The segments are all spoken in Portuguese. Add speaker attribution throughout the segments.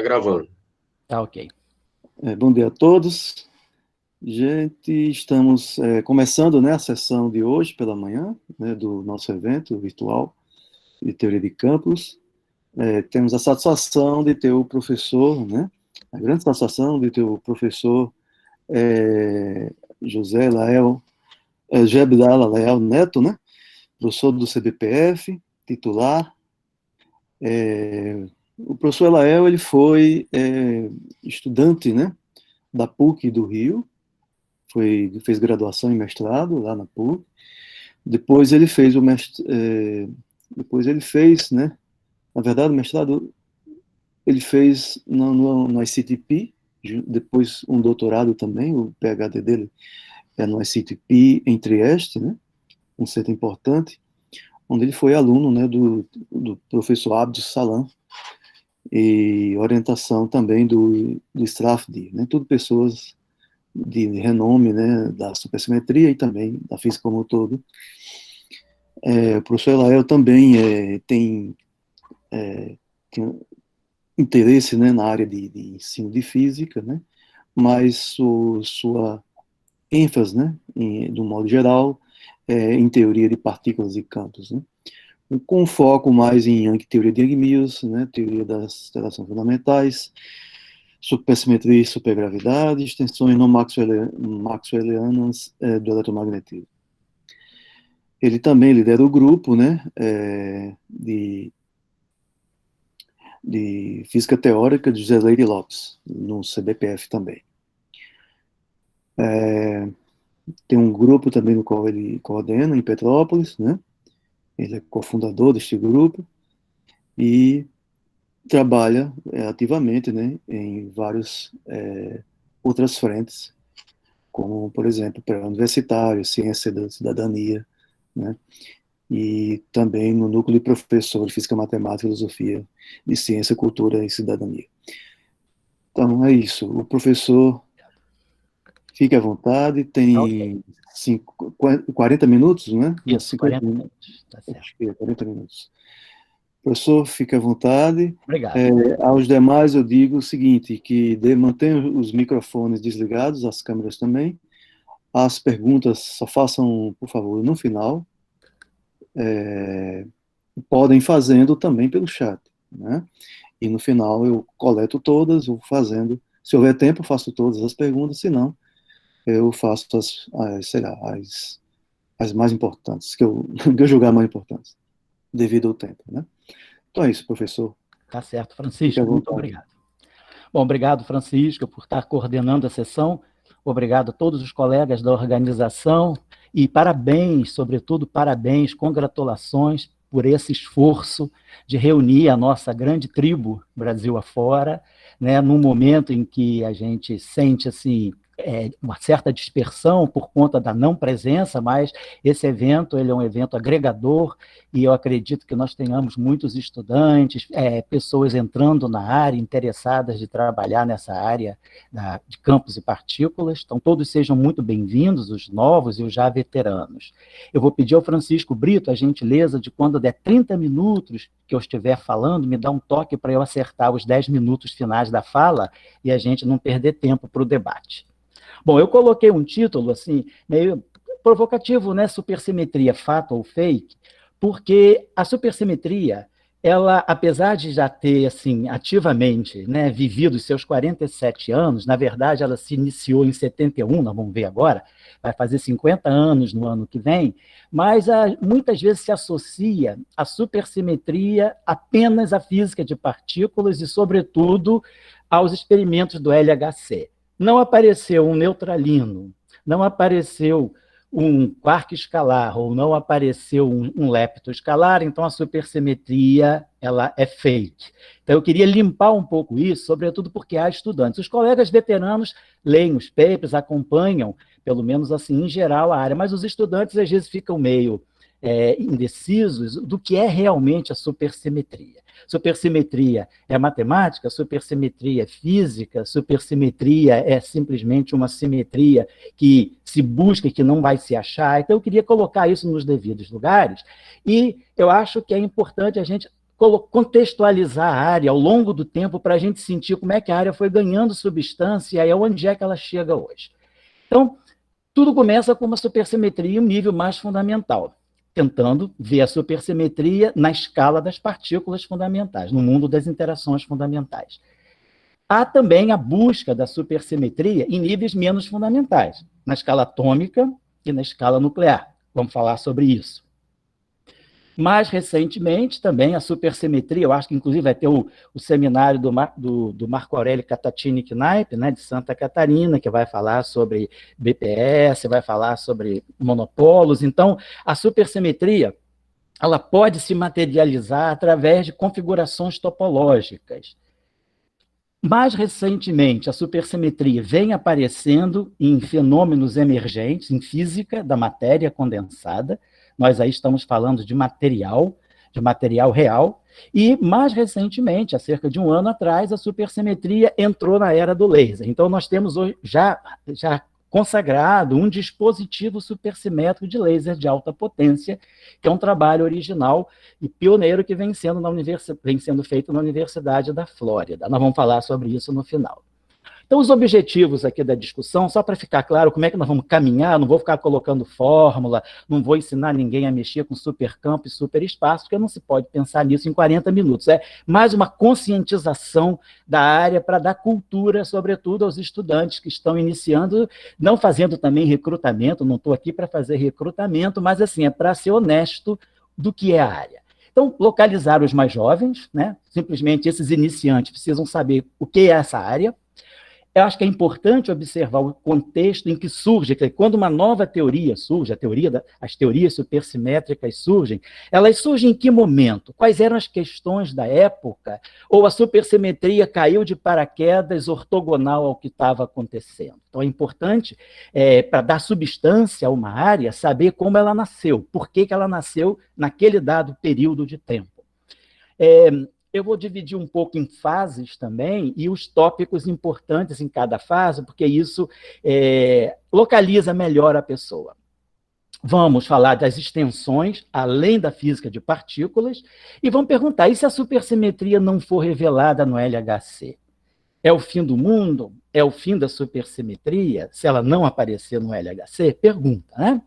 Speaker 1: Tá gravando.
Speaker 2: Tá ok.
Speaker 3: Bom dia a todos. Gente, estamos começando, né, a sessão de hoje pela manhã, né, do nosso evento virtual de teoria de campos. Temos a satisfação de ter o professor, né, a grande satisfação de ter o professor José Abdala Leal Neto, né, professor do CBPF, titular. O professor Elael, ele foi estudante, né, da PUC do Rio, fez graduação e mestrado lá na PUC. Depois ele fez né, na verdade, o mestrado ele fez no ICTP, depois um doutorado também, o PhD dele é no ICTP em Trieste, né, um centro importante, onde ele foi aluno, né, do professor Abdo Salam, e orientação também do Strafdi, né, tudo pessoas de renome, né, da supersimetria e também da física como um todo. O professor Elael também tem interesse, né, na área de ensino de física, né, mas sua ênfase, né, de um modo geral, em teoria de partículas e campos, né, com foco mais em teoria de Yang-Mills, né, teoria das interações fundamentais, supersimetria e supergravidade, extensões não maxwellianas do eletromagnetismo. Ele também lidera o grupo, né, de física teórica de José Leite Lopes, no CBPF também. Tem um grupo também no qual ele coordena, em Petrópolis, né, ele é cofundador deste grupo, e trabalha ativamente, né, em várias outras frentes, como, por exemplo, pré-universitário, ciência da cidadania, né, e também no núcleo de professor de física, matemática e filosofia de ciência, cultura e cidadania. Então, é isso. O professor, fique à vontade, tem 40 minutos, né?
Speaker 2: Isso, 40 minutos, tá certo.
Speaker 3: Acho que é 40 minutos. Professor, fique à vontade.
Speaker 2: Obrigado.
Speaker 3: Aos demais eu digo o seguinte, que mantenham os microfones desligados, as câmeras também. As perguntas só façam, por favor, no final. Podem fazendo também pelo chat, né? E no final eu coleto todas, vou fazendo. Se houver tempo, eu faço todas as perguntas, se não, eu faço as mais importantes, que eu julgar mais importantes, devido ao tempo, né? Então é isso, professor.
Speaker 2: Tá certo, Francisco, muito obrigado. Bom, obrigado, Francisco, por estar coordenando a sessão. Obrigado a todos os colegas da organização e parabéns, sobretudo parabéns, congratulações por esse esforço de reunir a nossa grande tribo Brasil afora, né, num momento em que a gente sente assim, uma certa dispersão por conta da não presença, mas esse evento ele é um evento agregador e eu acredito que nós tenhamos muitos estudantes, pessoas entrando na área, interessadas de trabalhar nessa área de campos e partículas, então todos sejam muito bem-vindos, os novos e os já veteranos. Eu vou pedir ao Francisco Brito a gentileza de quando der 30 minutos que eu estiver falando, me dá um toque para eu acertar os 10 minutos finais da fala e a gente não perder tempo para o debate. Bom, eu coloquei um título, assim, meio provocativo, né? Supersimetria, fato ou fake? Porque a supersimetria, ela, apesar de já ter, assim, ativamente, né, vivido os seus 47 anos, na verdade, ela se iniciou em 71, nós vamos ver agora, vai fazer 50 anos no ano que vem, mas muitas vezes se associa a supersimetria apenas à física de partículas e, sobretudo, aos experimentos do LHC. Não apareceu um neutralino, não apareceu um quark escalar, ou não apareceu um lepto escalar, então a supersimetria ela é fake. Então eu queria limpar um pouco isso, sobretudo porque há estudantes. Os colegas veteranos leem os papers, acompanham, pelo menos assim, em geral, a área, mas os estudantes às vezes ficam meio indecisos do que é realmente a supersimetria. Supersimetria é matemática, supersimetria é física, supersimetria é simplesmente uma simetria que se busca e que não vai se achar. Então, eu queria colocar isso nos devidos lugares, e eu acho que é importante a gente contextualizar a área ao longo do tempo para a gente sentir como é que a área foi ganhando substância e onde é que ela chega hoje. Então, tudo começa com uma supersimetria em um nível mais fundamental, tentando ver a supersimetria na escala das partículas fundamentais, no mundo das interações fundamentais. Há também a busca da supersimetria em níveis menos fundamentais, na escala atômica e na escala nuclear. Vamos falar sobre isso. Mais recentemente, também a supersimetria, eu acho que inclusive vai ter o seminário do Marco Aurélio Catatini-Knaip, né, de Santa Catarina, que vai falar sobre BPS, vai falar sobre monopolos. Então, a supersimetria, ela pode se materializar através de configurações topológicas. Mais recentemente, a supersimetria vem aparecendo em fenômenos emergentes, em física da matéria condensada. Nós aí estamos falando de material real, e mais recentemente, há cerca de um ano atrás, a supersimetria entrou na era do laser. Então, nós temos hoje já consagrado um dispositivo supersimétrico de laser de alta potência, que é um trabalho original e pioneiro que vem sendo feito na Universidade da Flórida. Nós vamos falar sobre isso no final. Então, os objetivos aqui da discussão, só para ficar claro como é que nós vamos caminhar, não vou ficar colocando fórmula, não vou ensinar ninguém a mexer com supercampo e superespaço, porque não se pode pensar nisso em 40 minutos. É mais uma conscientização da área para dar cultura, sobretudo, aos estudantes que estão iniciando, não fazendo também recrutamento, não estou aqui para fazer recrutamento, mas assim, é para ser honesto do que é a área. Então, localizar os mais jovens, né? Simplesmente esses iniciantes precisam saber o que é essa área. Eu acho que é importante observar o contexto em que surge, que quando uma nova teoria surge, as teorias supersimétricas surgem, elas surgem em que momento? Quais eram as questões da época? Ou a supersimetria caiu de paraquedas ortogonal ao que estava acontecendo? Então é importante, para dar substância a uma área, saber como ela nasceu, por que ela nasceu naquele dado período de tempo. Eu vou dividir um pouco em fases também, e os tópicos importantes em cada fase, porque isso localiza melhor a pessoa. Vamos falar das extensões, além da física de partículas, e vamos perguntar, e se a supersimetria não for revelada no LHC? É o fim do mundo? É o fim da supersimetria? Se ela não aparecer no LHC? Pergunta, né?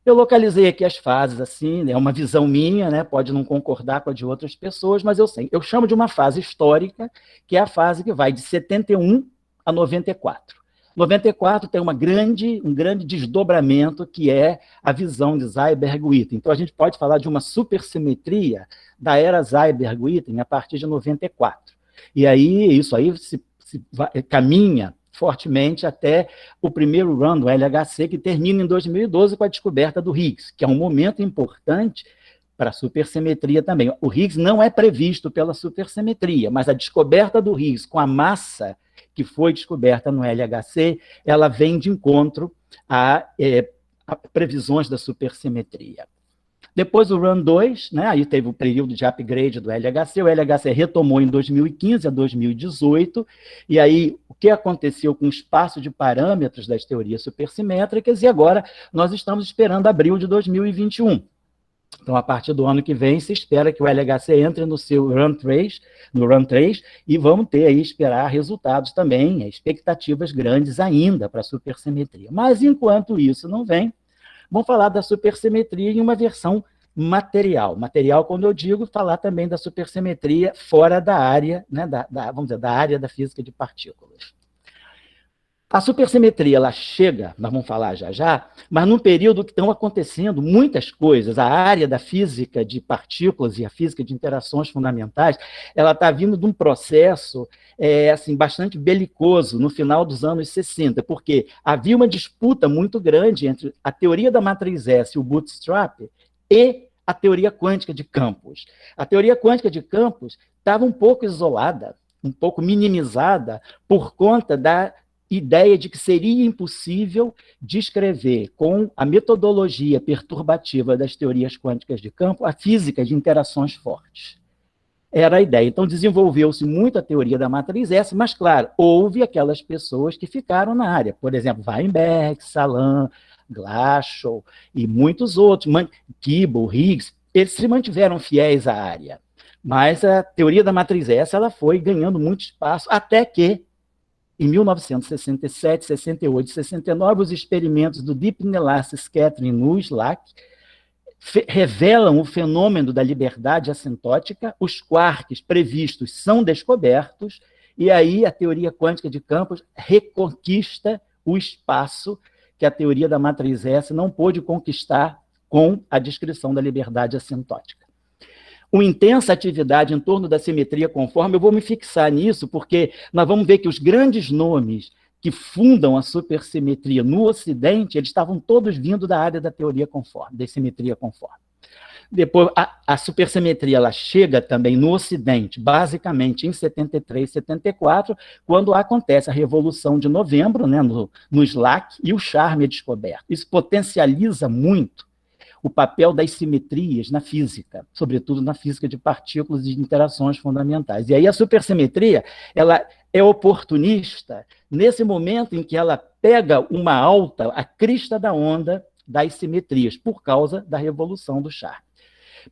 Speaker 2: Eu localizei aqui as fases, assim, é uma visão minha, né? Pode não concordar com a de outras pessoas, mas eu chamo de uma fase histórica, que é a fase que vai de 71 a 94. 94 tem um grande desdobramento, que é a visão de Seiberg-Witten. Então, a gente pode falar de uma supersimetria da era Seiberg-Witten a partir de 94. E aí, isso aí caminha fortemente até o primeiro run do LHC, que termina em 2012 com a descoberta do Higgs, que é um momento importante para a supersimetria também. O Higgs não é previsto pela supersimetria, mas a descoberta do Higgs com a massa que foi descoberta no LHC, ela vem de encontro a previsões da supersimetria. Depois o Run 2, né, aí teve o período de upgrade do LHC, o LHC retomou em 2015 a 2018, e aí o que aconteceu com o espaço de parâmetros das teorias supersimétricas, e agora nós estamos esperando abril de 2021. Então, a partir do ano que vem, se espera que o LHC entre no seu Run 3, e vamos ter aí, esperar resultados também, expectativas grandes ainda para a supersimetria. Mas, enquanto isso não vem, vamos falar da supersimetria em uma versão material. Material, quando eu digo, falar também da supersimetria fora da área, né, vamos dizer, da área da física de partículas. A supersimetria, ela chega, nós vamos falar já, mas num período que estão acontecendo muitas coisas. A área da física de partículas e a física de interações fundamentais, ela está vindo de um processo assim, bastante belicoso no final dos anos 60, porque havia uma disputa muito grande entre a teoria da matriz S, o bootstrap, e a teoria quântica de campos. A teoria quântica de campos estava um pouco isolada, um pouco minimizada, por conta da ideia de que seria impossível descrever com a metodologia perturbativa das teorias quânticas de campo a física de interações fortes. Era a ideia. Então, desenvolveu-se muito a teoria da matriz S, mas, claro, houve aquelas pessoas que ficaram na área. Por exemplo, Weinberg, Salam, Glashow e muitos outros, Kibble, Higgs, eles se mantiveram fiéis à área. Mas a teoria da matriz S ela foi ganhando muito espaço, até que, em 1967, 68, 69, os experimentos do Deep Inelastic Scattering no SLAC revelam o fenômeno da liberdade assintótica, os quarks previstos são descobertos, e aí a teoria quântica de campos reconquista o espaço que a teoria da matriz S não pôde conquistar com a descrição da liberdade assintótica. Uma intensa atividade em torno da simetria conforme, eu vou me fixar nisso, porque nós vamos ver que os grandes nomes que fundam a supersimetria no Ocidente, eles estavam todos vindo da área da teoria conforme, da simetria conforme. Depois, a supersimetria ela chega também no Ocidente, basicamente em 73, 74, quando acontece a Revolução de Novembro, né, no SLAC, e o charme é descoberto. Isso potencializa muito o papel das simetrias na física, sobretudo na física de partículas e de interações fundamentais. E aí a supersimetria ela é oportunista nesse momento em que ela pega uma alta, a crista da onda das simetrias, por causa da Revolução do Charme.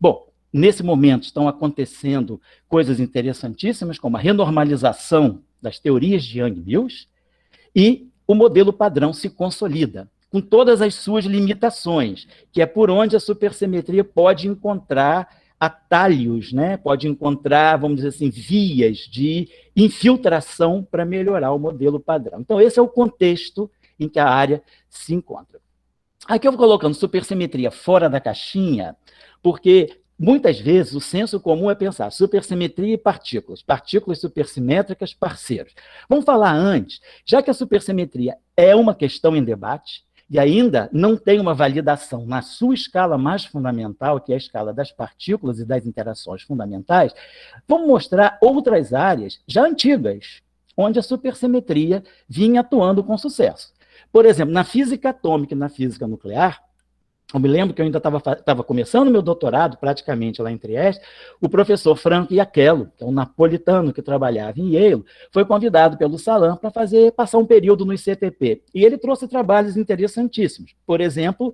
Speaker 2: Bom, nesse momento estão acontecendo coisas interessantíssimas, como a renormalização das teorias de Yang-Mills, e o modelo padrão se consolida, com todas as suas limitações, que é por onde a supersimetria pode encontrar atalhos, né? Pode encontrar, vamos dizer assim, vias de infiltração para melhorar o modelo padrão. Então, esse é o contexto em que a área se encontra. Aqui eu vou colocando supersimetria fora da caixinha, porque muitas vezes o senso comum é pensar supersimetria e partículas, partículas supersimétricas, parceiros. Vamos falar antes, já que a supersimetria é uma questão em debate, e ainda não tem uma validação na sua escala mais fundamental, que é a escala das partículas e das interações fundamentais, vamos mostrar outras áreas já antigas, onde a supersimetria vinha atuando com sucesso. Por exemplo, na física atômica e na física nuclear, eu me lembro que eu ainda estava começando meu doutorado, praticamente lá em Trieste, o professor Frank Iacchello, que é um napolitano que trabalhava em Yale, foi convidado pelo Salam para passar um período no ICTP. E ele trouxe trabalhos interessantíssimos. Por exemplo,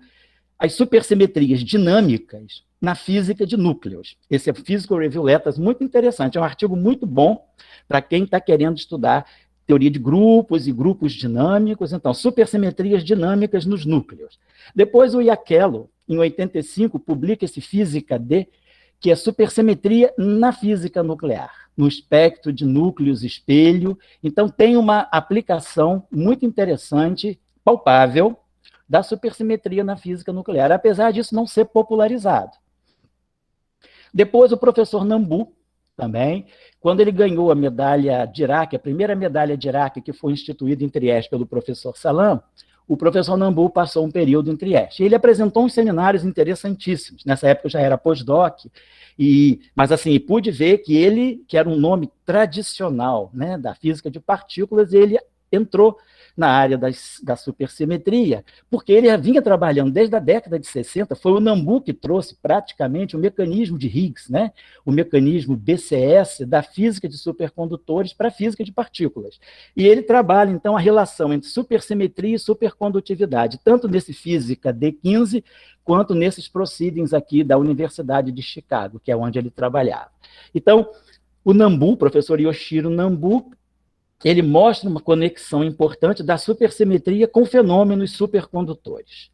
Speaker 2: as supersimetrias dinâmicas na física de núcleos. Esse é Physical Review Letters, muito interessante. É um artigo muito bom para quem está querendo estudar teoria de grupos e grupos dinâmicos, então, supersimetrias dinâmicas nos núcleos. Depois o Iacchello, em 85, publica esse Física D, que é supersimetria na física nuclear, no espectro de núcleos espelho. Então, tem uma aplicação muito interessante, palpável, da supersimetria na física nuclear, apesar disso não ser popularizado. Depois, o professor Nambu, também, quando ele ganhou a medalha Dirac, a primeira medalha Dirac que foi instituída em Trieste pelo professor Salam, o professor Nambu passou um período em Trieste. Ele apresentou uns seminários interessantíssimos. Nessa época eu já era postdoc, mas assim, pude ver que ele, que era um nome tradicional, né, da física de partículas, ele entrou na área da supersimetria, porque ele vinha trabalhando desde a década de 60, foi o Nambu que trouxe praticamente o mecanismo de Higgs, né? O mecanismo BCS da física de supercondutores para a física de partículas. E ele trabalha, então, a relação entre supersimetria e supercondutividade, tanto nesse Física D15, quanto nesses proceedings aqui da Universidade de Chicago, que é onde ele trabalhava. Então, o Nambu, o professor Yoshiro Nambu, ele mostra uma conexão importante da supersimetria com fenômenos supercondutores.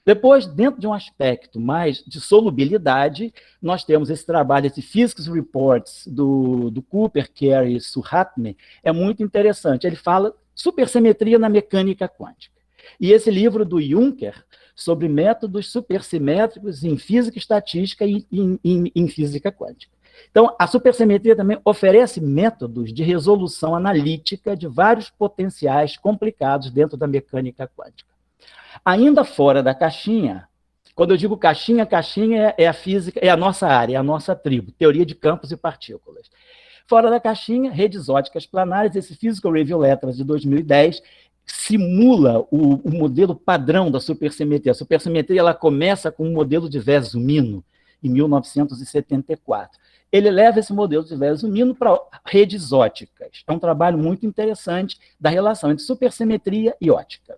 Speaker 2: Depois, dentro de um aspecto mais de solubilidade, nós temos esse trabalho, esse Physics Reports do Cooper, Carey e Suhatme, é muito interessante. Ele fala supersimetria na mecânica quântica. E esse livro do Juncker, sobre métodos supersimétricos em física estatística e em física quântica. Então, a supersimetria também oferece métodos de resolução analítica de vários potenciais complicados dentro da mecânica quântica. Ainda fora da caixinha, quando eu digo caixinha, caixinha é a física, é a nossa área, é a nossa tribo, teoria de campos e partículas. Fora da caixinha, redes óticas planares, esse Physical Review Letters de 2010 simula o modelo padrão da supersimetria. A supersimetria ela começa com um modelo de Vesumino, em 1974. Ele leva esse modelo de Vesumino para redes óticas. É um trabalho muito interessante da relação entre supersimetria e ótica.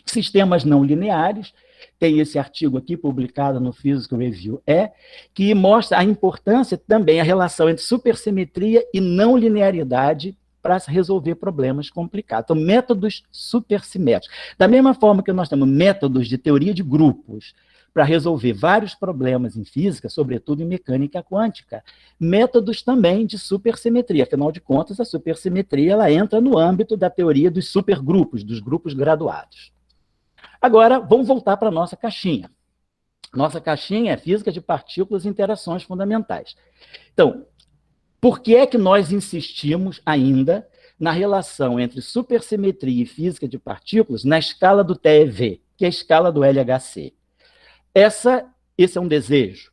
Speaker 2: Sistemas não lineares, tem esse artigo aqui, publicado no Physical Review, que mostra a importância também, a relação entre supersimetria e não linearidade para resolver problemas complicados. Então, métodos supersimétricos. Da mesma forma que nós temos métodos de teoria de grupos para resolver vários problemas em física, sobretudo em mecânica quântica, métodos também de supersimetria. Afinal de contas, a supersimetria ela entra no âmbito da teoria dos supergrupos, dos grupos graduados. Agora, vamos voltar para a nossa caixinha. Nossa caixinha é física de partículas e interações fundamentais. Então, por que é que nós insistimos ainda na relação entre supersimetria e física de partículas na escala do TeV, que é a escala do LHC? Esse é um desejo,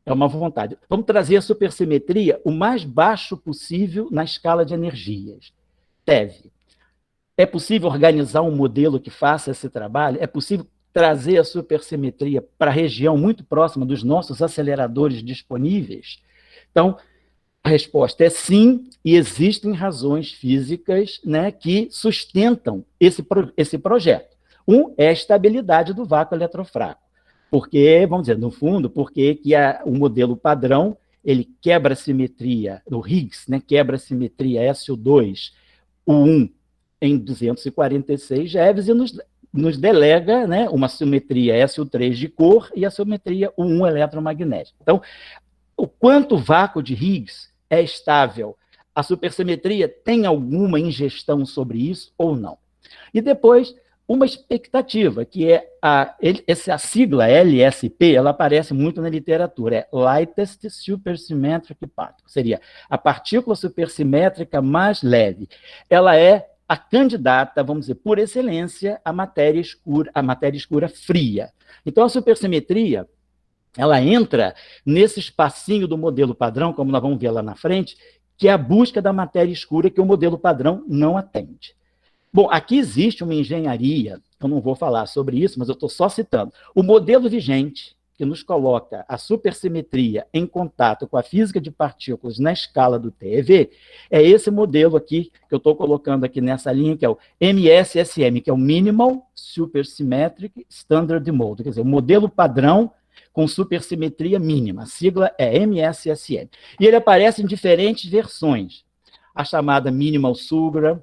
Speaker 2: é uma vontade. Vamos trazer a supersimetria o mais baixo possível na escala de energias. TeV. É possível organizar um modelo que faça esse trabalho? É possível trazer a supersimetria para a região muito próxima dos nossos aceleradores disponíveis? Então, a resposta é sim, e existem razões físicas, né, que sustentam esse projeto. Um é a estabilidade do vácuo eletrofraco. Porque, vamos dizer, no fundo, porque o modelo padrão, ele quebra a simetria do Higgs, né, quebra a simetria SO2, U1 em 246 GeV e nos delega, né, uma simetria SO3 de cor e a simetria U1 eletromagnética. Então, o quanto vácuo de Higgs é estável? A supersimetria tem alguma ingestão sobre isso ou não? E depois, uma expectativa, que é a sigla LSP, ela aparece muito na literatura, é Lightest Supersymmetric Particle, seria a partícula supersimétrica mais leve. Ela é a candidata, vamos dizer, por excelência, à matéria escura fria. Então, a supersimetria, ela entra nesse espacinho do modelo padrão, como nós vamos ver lá na frente, que é a busca da matéria escura que o modelo padrão não atende. Bom, aqui existe uma engenharia, eu não vou falar sobre isso, mas eu estou só citando. O modelo vigente, que nos coloca a supersimetria em contato com a física de partículas na escala do TeV, é esse modelo aqui, que eu estou colocando aqui nessa linha, que é o MSSM, que é o Minimal Supersymmetric Standard Model, quer dizer, o modelo padrão com supersimetria mínima. A sigla é MSSM. E ele aparece em diferentes versões. A chamada Minimal Sugra,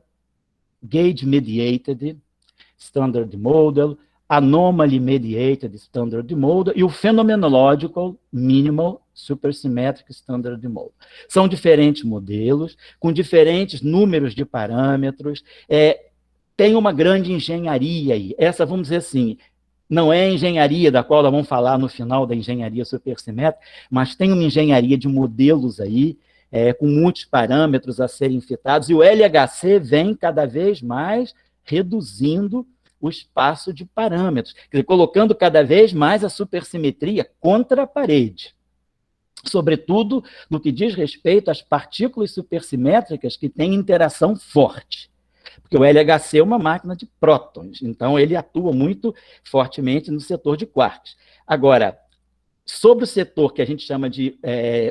Speaker 2: Gauge Mediated Standard Model, Anomaly Mediated Standard Model e o Phenomenological Minimal Supersymmetric Standard Model. São diferentes modelos, com diferentes números de parâmetros, tem uma grande engenharia aí. Essa, vamos dizer assim, não é a engenharia da qual nós vamos falar no final da engenharia supersimétrica, mas tem uma engenharia de modelos aí, com muitos parâmetros a serem fitados, e o LHC vem cada vez mais reduzindo o espaço de parâmetros, quer dizer, colocando cada vez mais a supersimetria contra a parede, sobretudo no que diz respeito às partículas supersimétricas que têm interação forte, porque o LHC é uma máquina de prótons, então ele atua muito fortemente no setor de quarks. Agora, sobre o setor que a gente chama de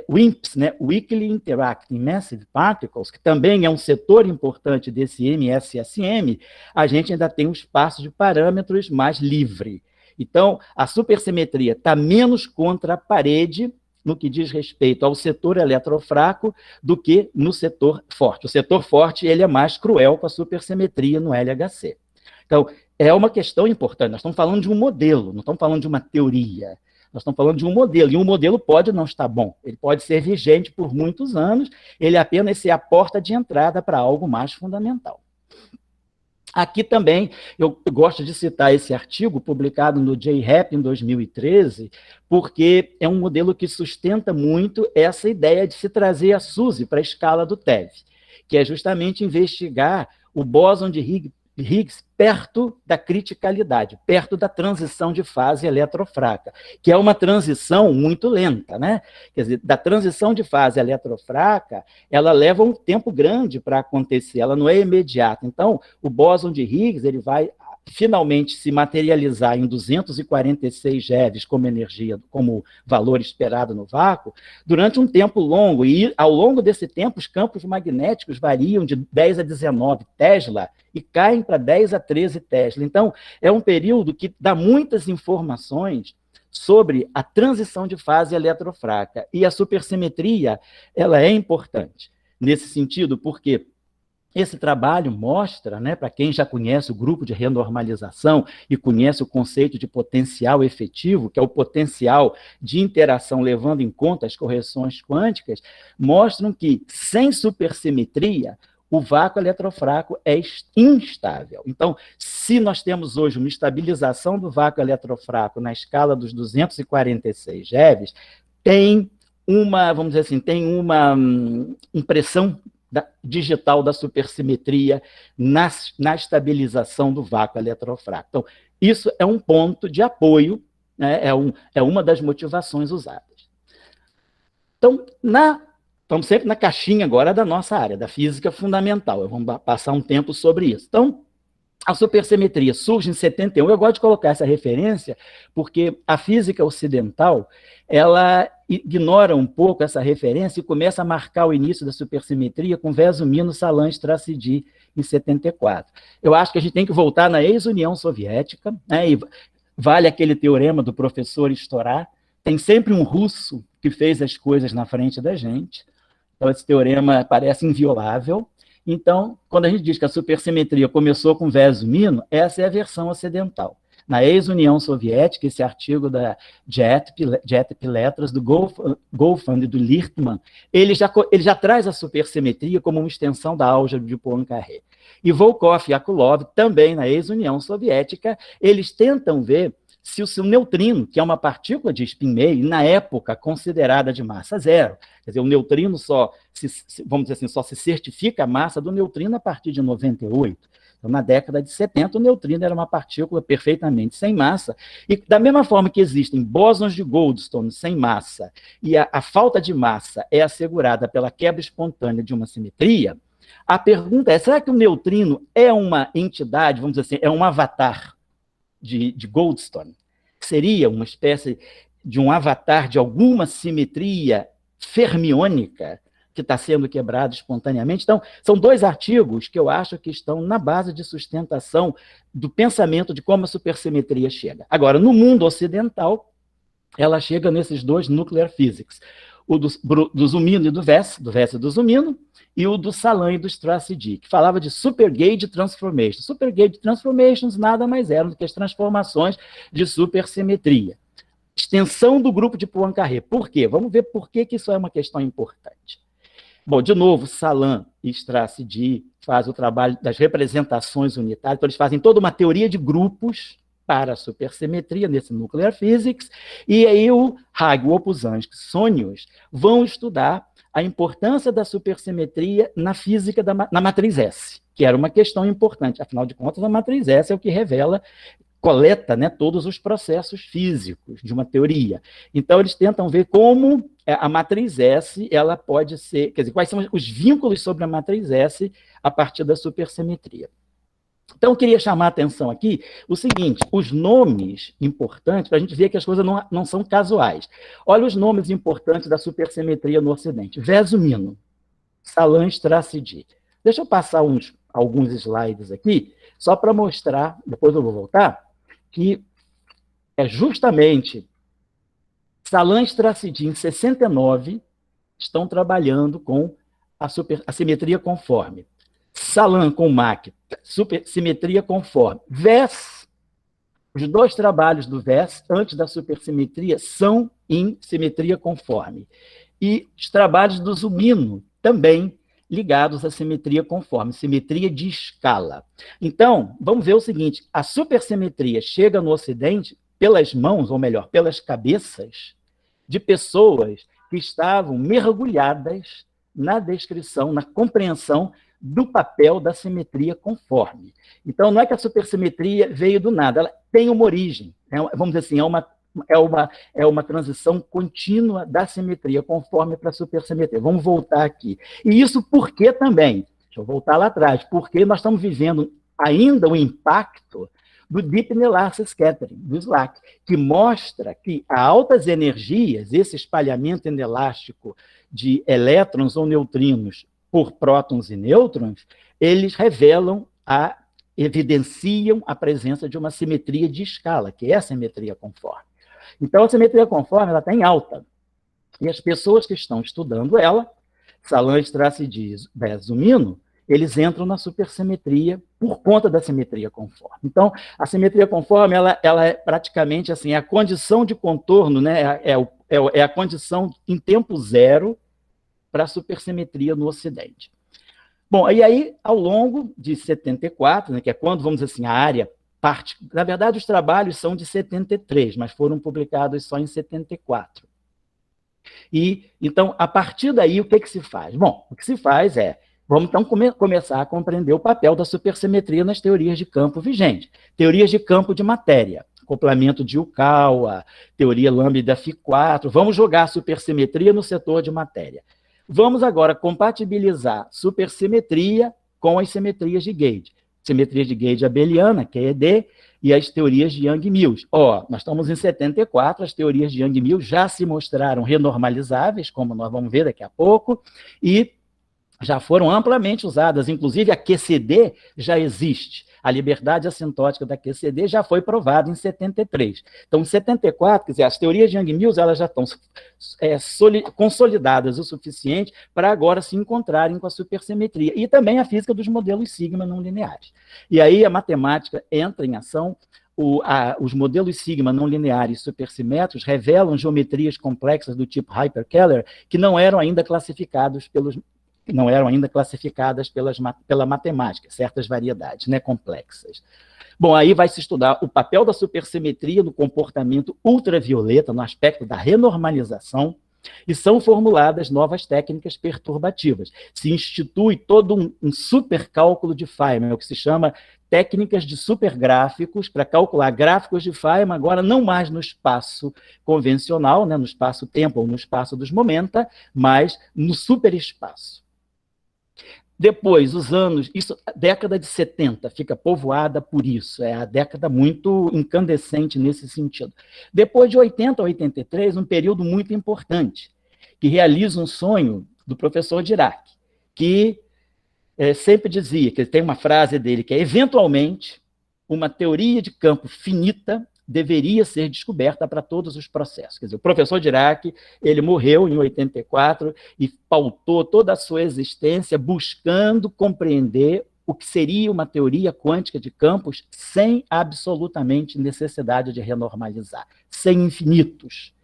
Speaker 2: WIMPs, né, Weakly Interacting Massive Particles, que também é um setor importante desse MSSM, a gente ainda tem um espaço de parâmetros mais livre. Então, a supersimetria está menos contra a parede no que diz respeito ao setor eletrofraco do que no setor forte. O setor forte ele é mais cruel com a supersimetria no LHC. Então, é uma questão importante. Nós estamos falando de um modelo, não estamos falando de uma teoria. Nós estamos falando de um modelo, e um modelo pode não estar bom, ele pode ser vigente por muitos anos, ele apenas ser a porta de entrada para algo mais fundamental. Aqui também, eu gosto de citar esse artigo, publicado no JRAP em 2013, porque é um modelo que sustenta muito essa ideia de se trazer a SUSY para a escala do TeV, que é justamente investigar o bóson de Higgs perto da criticalidade, perto da transição de fase eletrofraca, que é uma transição muito lenta, né? Quer dizer, da transição de fase eletrofraca, ela leva um tempo grande para acontecer, ela não é imediata. Então, o bóson de Higgs, ele vai finalmente se materializar em 246 GeVs como energia, como valor esperado no vácuo, durante um tempo longo, e ao longo desse tempo os campos magnéticos variam de 10 a 19 Tesla e caem para 10 a 13 Tesla. Então, é um período que dá muitas informações sobre a transição de fase eletrofraca, e a supersimetria, ela é importante nesse sentido, porque esse trabalho mostra, né, para quem já conhece o grupo de renormalização e conhece o conceito de potencial efetivo, que é o potencial de interação levando em conta as correções quânticas, mostram que, sem supersimetria, o vácuo eletrofraco é instável. Então, se nós temos hoje uma estabilização do vácuo eletrofraco na escala dos 246 GeVs, tem uma, vamos dizer assim, tem uma impressão digital da supersimetria na estabilização do vácuo eletrofraco. Então, isso é um ponto de apoio, né, é uma das motivações usadas. Então, estamos sempre na caixinha agora da nossa área, da física fundamental. Vamos passar um tempo sobre isso. Então, a supersimetria surge em 71. Eu gosto de colocar essa referência porque a física ocidental, ela ignora um pouco essa referência e começa a marcar o início da supersimetria com Vesumino, Salan e Strassidi em 74. Eu acho que a gente tem que voltar na ex-União Soviética, né, e vale aquele teorema do professor Storá, tem sempre um russo que fez as coisas na frente da gente. Então, esse teorema parece inviolável. Então, quando a gente diz que a supersimetria começou com Vesumino, essa é a versão ocidental. Na ex-União Soviética, esse artigo da JETP Letras, do Goffman e do Lichtman, ele já traz a supersimetria como uma extensão da álgebra de Poincaré. E Volkov e Akulov, também na ex-União Soviética, eles tentam ver se o seu neutrino, que é uma partícula de spin meio, na época considerada de massa zero, quer dizer, o neutrino vamos dizer assim, só se certifica a massa do neutrino a partir de 98. Então, na década de 70, o neutrino era uma partícula perfeitamente sem massa, e da mesma forma que existem bósons de Goldstone sem massa, e a falta de massa é assegurada pela quebra espontânea de uma simetria, a pergunta é, será que o neutrino é uma entidade, vamos dizer assim, é um avatar de Goldstone? Seria uma espécie de um avatar de alguma simetria fermiônica que está sendo quebrado espontaneamente? Então, são dois artigos que eu acho que estão na base de sustentação do pensamento de como a supersimetria chega. Agora, no mundo ocidental, ela chega nesses dois nuclear physics, o do Zumino e do Vess e do Zumino, e o do Salan e do Strassidi, que falava de supergauge transformations. Supergauge transformations nada mais eram do que as transformações de supersimetria. Extensão do grupo de Poincaré. Por quê? Vamos ver por que isso é uma questão importante. Bom, de novo, Salan e Strassidi fazem o trabalho das representações unitárias, então eles fazem toda uma teoria de grupos para a supersimetria nesse nuclear physics, e aí o Hague, o Opuzanski, Sonius vão estudar a importância da supersimetria na física, na matriz S, que era uma questão importante. Afinal de contas, a matriz S é o que revela, coleta, né, todos os processos físicos de uma teoria. Então, eles tentam ver como a matriz S ela pode ser, quer dizer, quais são os vínculos sobre a matriz S a partir da supersimetria. Então, eu queria chamar a atenção aqui o seguinte, os nomes importantes, para a gente ver que as coisas não são casuais. Olha os nomes importantes da supersimetria no Ocidente. Vesumino, Salan, Strassidi. Deixa eu passar alguns slides aqui, só para mostrar, depois eu vou voltar, que é justamente Salan e Strassidi, em 69, estão trabalhando com a simetria conforme. Salan com Mach, simetria conforme. Vess, os dois trabalhos do Vess, antes da supersimetria, são em simetria conforme. E os trabalhos do Zumino, também ligados à simetria conforme, simetria de escala. Então, vamos ver o seguinte, a supersimetria chega no Ocidente pelas mãos, ou melhor, pelas cabeças de pessoas que estavam mergulhadas na descrição, na compreensão do papel da simetria conforme. Então, não é que a supersimetria veio do nada, ela tem uma origem, vamos dizer assim, é uma transição contínua da simetria conforme para a supersimetria. Vamos voltar aqui. E isso por que também? Deixa eu voltar lá atrás. Porque nós estamos vivendo ainda o impacto do Deep Nellar Scattering, do SLAC, que mostra que a altas energias, esse espalhamento inelástico de elétrons ou neutrinos por prótons e nêutrons, eles evidenciam a presença de uma simetria de escala, que é a simetria conforme. Então, a simetria conforme ela está em alta. E as pessoas que estão estudando ela, Salan, Strassi, Zumino, eles entram na supersimetria por conta da simetria conforme. Então, a simetria conforme ela é praticamente assim, a condição de contorno, né, é a condição em tempo zero para a supersimetria no Ocidente. Bom, e aí, ao longo de 74, né, que é quando, vamos dizer assim, a área parte... Na verdade, os trabalhos são de 73, mas foram publicados só em 74. E, então, a partir daí, o que se faz? Bom, o que se faz é, vamos então começar a compreender o papel da supersimetria nas teorias de campo vigentes. Teorias de campo de matéria, acoplamento de Yukawa, teoria Lambda-Phi4, vamos jogar a supersimetria no setor de matéria. Vamos agora compatibilizar supersimetria com as simetrias de Gauge. Simetria de Gauge abeliana, que é ED, e as teorias de Yang-Mills. Nós estamos em 74, as teorias de Yang-Mills já se mostraram renormalizáveis, como nós vamos ver daqui a pouco, e já foram amplamente usadas, inclusive a QCD já existe. A liberdade assintótica da QCD já foi provada em 73. Então, em 74, quer dizer, as teorias de Yang-Mills elas já estão consolidadas o suficiente para agora se encontrarem com a supersimetria. E também a física dos modelos sigma não lineares. E aí a matemática entra em ação. Os modelos sigma não lineares supersimétricos revelam geometrias complexas do tipo Hyperkähler que não eram ainda classificadas pela matemática, certas variedades, né, complexas. Bom, aí vai se estudar o papel da supersimetria no comportamento ultravioleta, no aspecto da renormalização, e são formuladas novas técnicas perturbativas. Se institui todo um supercálculo de Feynman, o que se chama técnicas de supergráficos, para calcular gráficos de Feynman, agora não mais no espaço convencional, né, no espaço-tempo ou no espaço dos momenta, mas no superespaço. Depois, a década de 70 fica povoada por isso, é a década muito incandescente nesse sentido. Depois de 80 a 83, um período muito importante, que realiza um sonho do professor Dirac, que sempre dizia, que tem uma frase dele, que é, eventualmente, uma teoria de campo finita deveria ser descoberta para todos os processos. Quer dizer, o professor Dirac, ele morreu em 84 e pautou toda a sua existência buscando compreender o que seria uma teoria quântica de campos sem absolutamente necessidade de renormalizar, sem infinitos.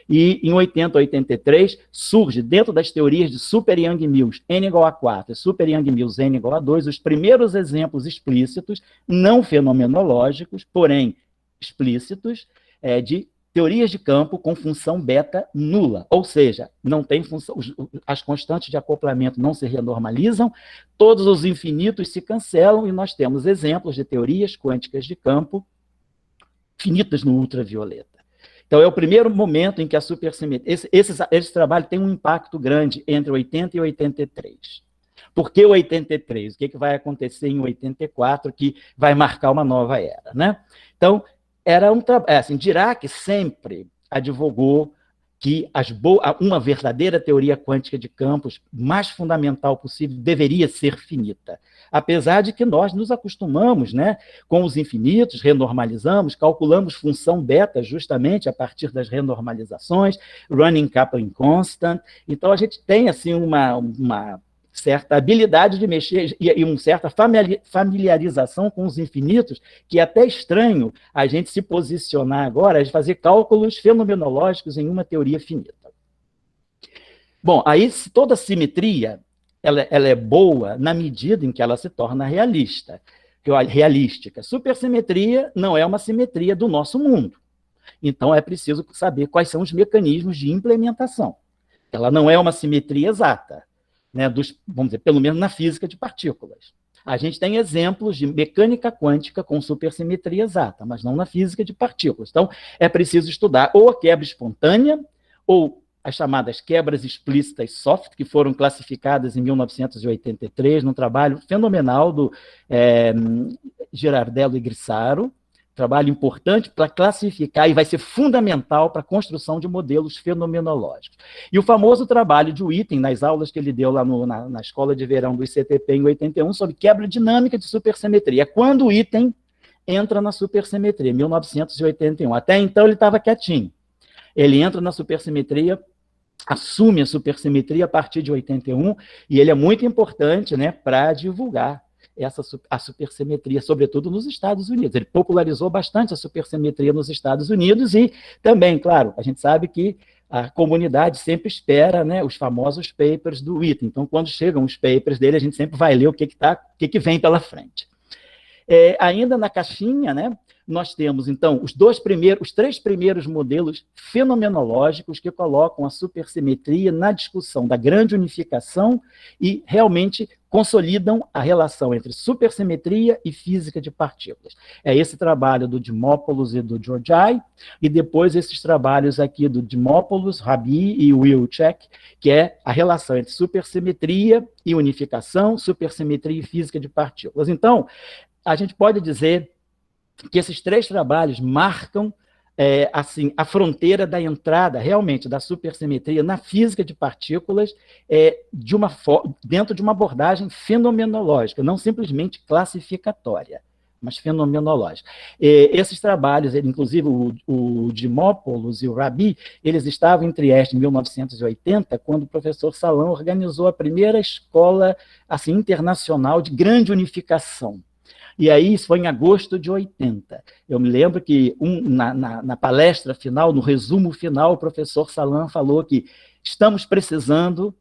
Speaker 2: E em 80 a 83 surge, dentro das teorias de Super Yang-Mills n igual a 4 e Super Yang-Mills n igual a 2, os primeiros exemplos explícitos, não fenomenológicos, porém explícitos, de teorias de campo com função beta nula, ou seja, não tem função, as constantes de acoplamento não se renormalizam, todos os infinitos se cancelam e nós temos exemplos de teorias quânticas de campo finitas no ultravioleta. Então, é o primeiro momento em que a supersimetria... Esse trabalho tem um impacto grande entre 80 e 83. Por que 83? O que vai acontecer em 84 que vai marcar uma nova era, né? Então, era um trabalho... Assim, Dirac sempre advogou que uma verdadeira teoria quântica de campos, mais fundamental possível, deveria ser finita. Apesar de que nós nos acostumamos, né, com os infinitos, renormalizamos, calculamos função beta justamente a partir das renormalizações, running coupling constant. Então, a gente tem assim, uma certa habilidade de mexer e uma certa familiarização com os infinitos, que é até estranho a gente se posicionar agora, de fazer cálculos fenomenológicos em uma teoria finita. Bom, aí toda simetria ela é boa na medida em que ela se torna realística. Supersimetria não é uma simetria do nosso mundo. Então, é preciso saber quais são os mecanismos de implementação. Ela não é uma simetria exata, né, vamos dizer, pelo menos na física de partículas. A gente tem exemplos de mecânica quântica com supersimetria exata, mas não na física de partículas. Então, é preciso estudar ou a quebra espontânea, ou as chamadas quebras explícitas soft, que foram classificadas em 1983, num trabalho fenomenal do Girardello e Grissaro, trabalho importante para classificar e vai ser fundamental para a construção de modelos fenomenológicos. E o famoso trabalho de Witten, nas aulas que ele deu lá na escola de verão do ICTP em 81, sobre quebra dinâmica de supersimetria. É quando o Witten entra na supersimetria, 1981. Até então ele estava quietinho. Ele entra na supersimetria, assume a supersimetria a partir de 81, e ele é muito importante, né, para divulgar a supersimetria, sobretudo nos Estados Unidos. Ele popularizou bastante a supersimetria nos Estados Unidos e também, claro, a gente sabe que a comunidade sempre espera, né, os famosos papers do Witten. Então, quando chegam os papers dele, a gente sempre vai ler o que vem pela frente. Ainda na caixinha, né, nós temos, então, os três primeiros modelos fenomenológicos que colocam a supersimetria na discussão da grande unificação e realmente consolidam a relação entre supersimetria e física de partículas. É esse trabalho do Dimopoulos e do Georgi, e depois esses trabalhos aqui do Dimopoulos, Rabi e Wilczek, que é a relação entre supersimetria e unificação, supersimetria e física de partículas. Então, a gente pode dizer que esses três trabalhos marcam assim, a fronteira da entrada, realmente, da supersimetria na física de partículas dentro de uma abordagem fenomenológica, não simplesmente classificatória, mas fenomenológica. Esses trabalhos, inclusive o Dimopoulos e o Rabi, eles estavam em Trieste em 1980, quando o professor Salan organizou a primeira escola assim, internacional de grande unificação. E aí, isso foi em agosto de 80. Eu me lembro que na palestra final, no resumo final, o professor Salan falou que estamos precisando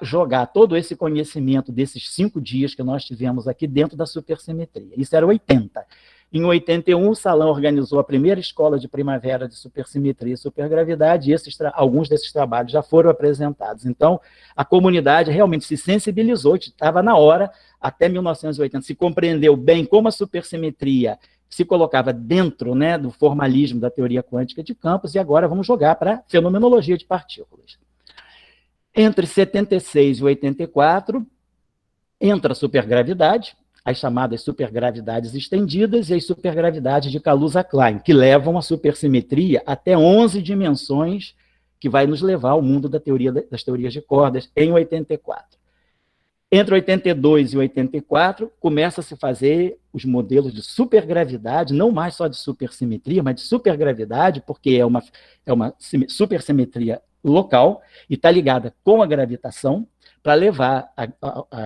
Speaker 2: jogar todo esse conhecimento desses 5 dias que nós tivemos aqui dentro da supersimetria. Isso era 80. Em 81, o Salan organizou a primeira escola de primavera de supersimetria e supergravidade, e alguns desses trabalhos já foram apresentados. Então, a comunidade realmente se sensibilizou, estava na hora, até 1980, se compreendeu bem como a supersimetria se colocava dentro, né, do formalismo da teoria quântica de campos, e agora vamos jogar para a fenomenologia de partículas. Entre 76 e 84, entra a supergravidade, as chamadas supergravidades estendidas e as supergravidades de Kaluza-Klein, que levam a supersimetria até 11 dimensões, que vai nos levar ao mundo das teorias de cordas em 84. Entre 82 e 84, começa a se fazer os modelos de supergravidade, não mais só de supersimetria, mas de supergravidade, porque é uma supersimetria local e está ligada com a gravitação, para levar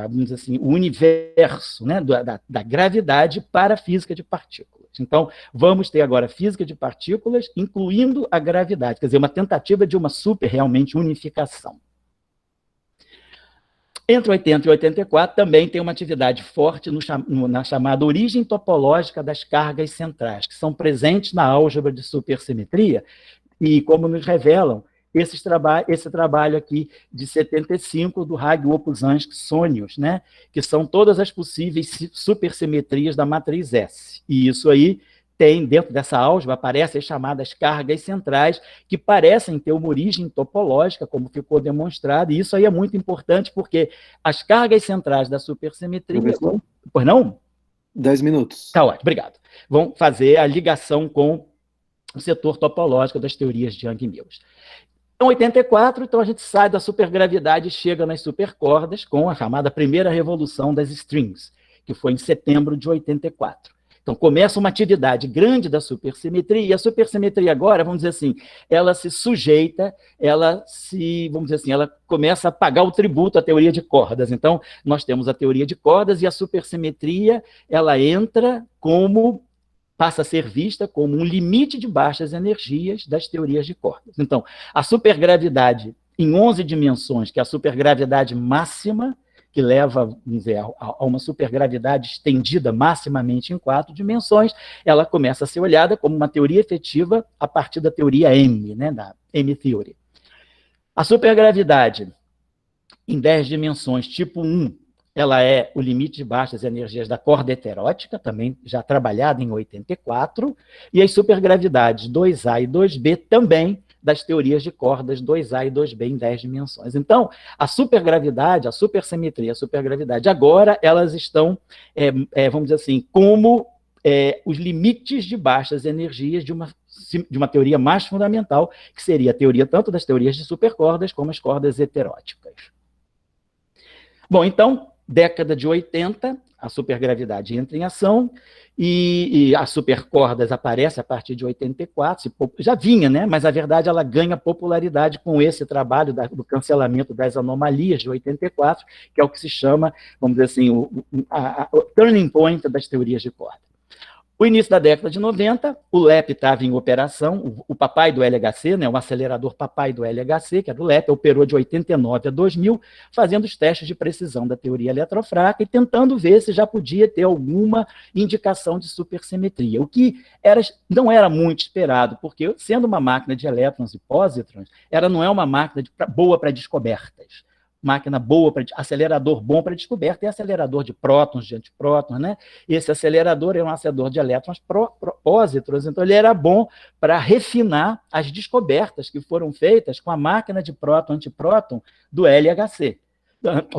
Speaker 2: vamos dizer assim, o universo, né, da gravidade para a física de partículas. Então, vamos ter agora física de partículas, incluindo a gravidade, quer dizer, uma tentativa de uma realmente, unificação. Entre 80 e 84, também tem uma atividade forte na chamada origem topológica das cargas centrais, que são presentes na álgebra de supersimetria, e como nos revelam, esse trabalho aqui de 75 do Hague-Opuzanski-Sonius, né, que são todas as possíveis supersimetrias da matriz S. E isso aí tem, dentro dessa álgebra, aparecem as chamadas cargas centrais, que parecem ter uma origem topológica, como ficou demonstrado, e isso aí é muito importante, porque as cargas centrais da supersimetria...
Speaker 3: Professor?
Speaker 2: Pois não?
Speaker 3: 10 minutos.
Speaker 2: Tá ótimo, obrigado. Vão fazer a ligação com o setor topológico das teorias de Young-Mills. Em 84, então, a gente sai da supergravidade e chega nas supercordas com a chamada primeira revolução das strings, que foi em setembro de 84. Então, começa uma atividade grande da supersimetria, e a supersimetria agora, vamos dizer assim, ela se sujeita, vamos dizer assim, ela começa a pagar o tributo à teoria de cordas. Então, nós temos a teoria de cordas e a supersimetria, ela passa a ser vista como um limite de baixas energias das teorias de cordas. Então, a supergravidade em 11 dimensões, que é a supergravidade máxima, que leva, vamos dizer, a uma supergravidade estendida maximamente em 4 dimensões, ela começa a ser olhada como uma teoria efetiva a partir da teoria M, né, da M-theory. A supergravidade em 10 dimensões, tipo 1, ela é o limite de baixas energias da corda heterótica, também já trabalhada em 84, e as supergravidades 2A e 2B também das teorias de cordas 2A e 2B em 10 dimensões. Então, a supergravidade, a supersimetria, a supergravidade, agora elas estão, vamos dizer assim, como os limites de baixas energias de uma teoria mais fundamental, que seria a teoria tanto das teorias de supercordas como as cordas heteróticas. Bom, então, década de 80, a supergravidade entra em ação e as supercordas aparece a partir de 84, já vinha, né? Mas, a verdade, ela ganha popularidade com esse trabalho do cancelamento das anomalias de 84, que é o que se chama, vamos dizer assim, o turning point das teorias de corda. O início da década de 90, o LEP estava em operação, o papai do LHC, né, o acelerador papai do LHC, que é do LEP, operou de 89 a 2000, fazendo os testes de precisão da teoria eletrofraca e tentando ver se já podia ter alguma indicação de supersimetria, o que não era muito esperado, porque, sendo uma máquina de elétrons e pósitrons, não é uma máquina boa para descobertas. Máquina boa, acelerador bom para descoberta, e acelerador de prótons, de antiprótons, né? Esse acelerador é um acelerador de elétrons pósitrons, então ele era bom para refinar as descobertas que foram feitas com a máquina de próton-antipróton do LHC,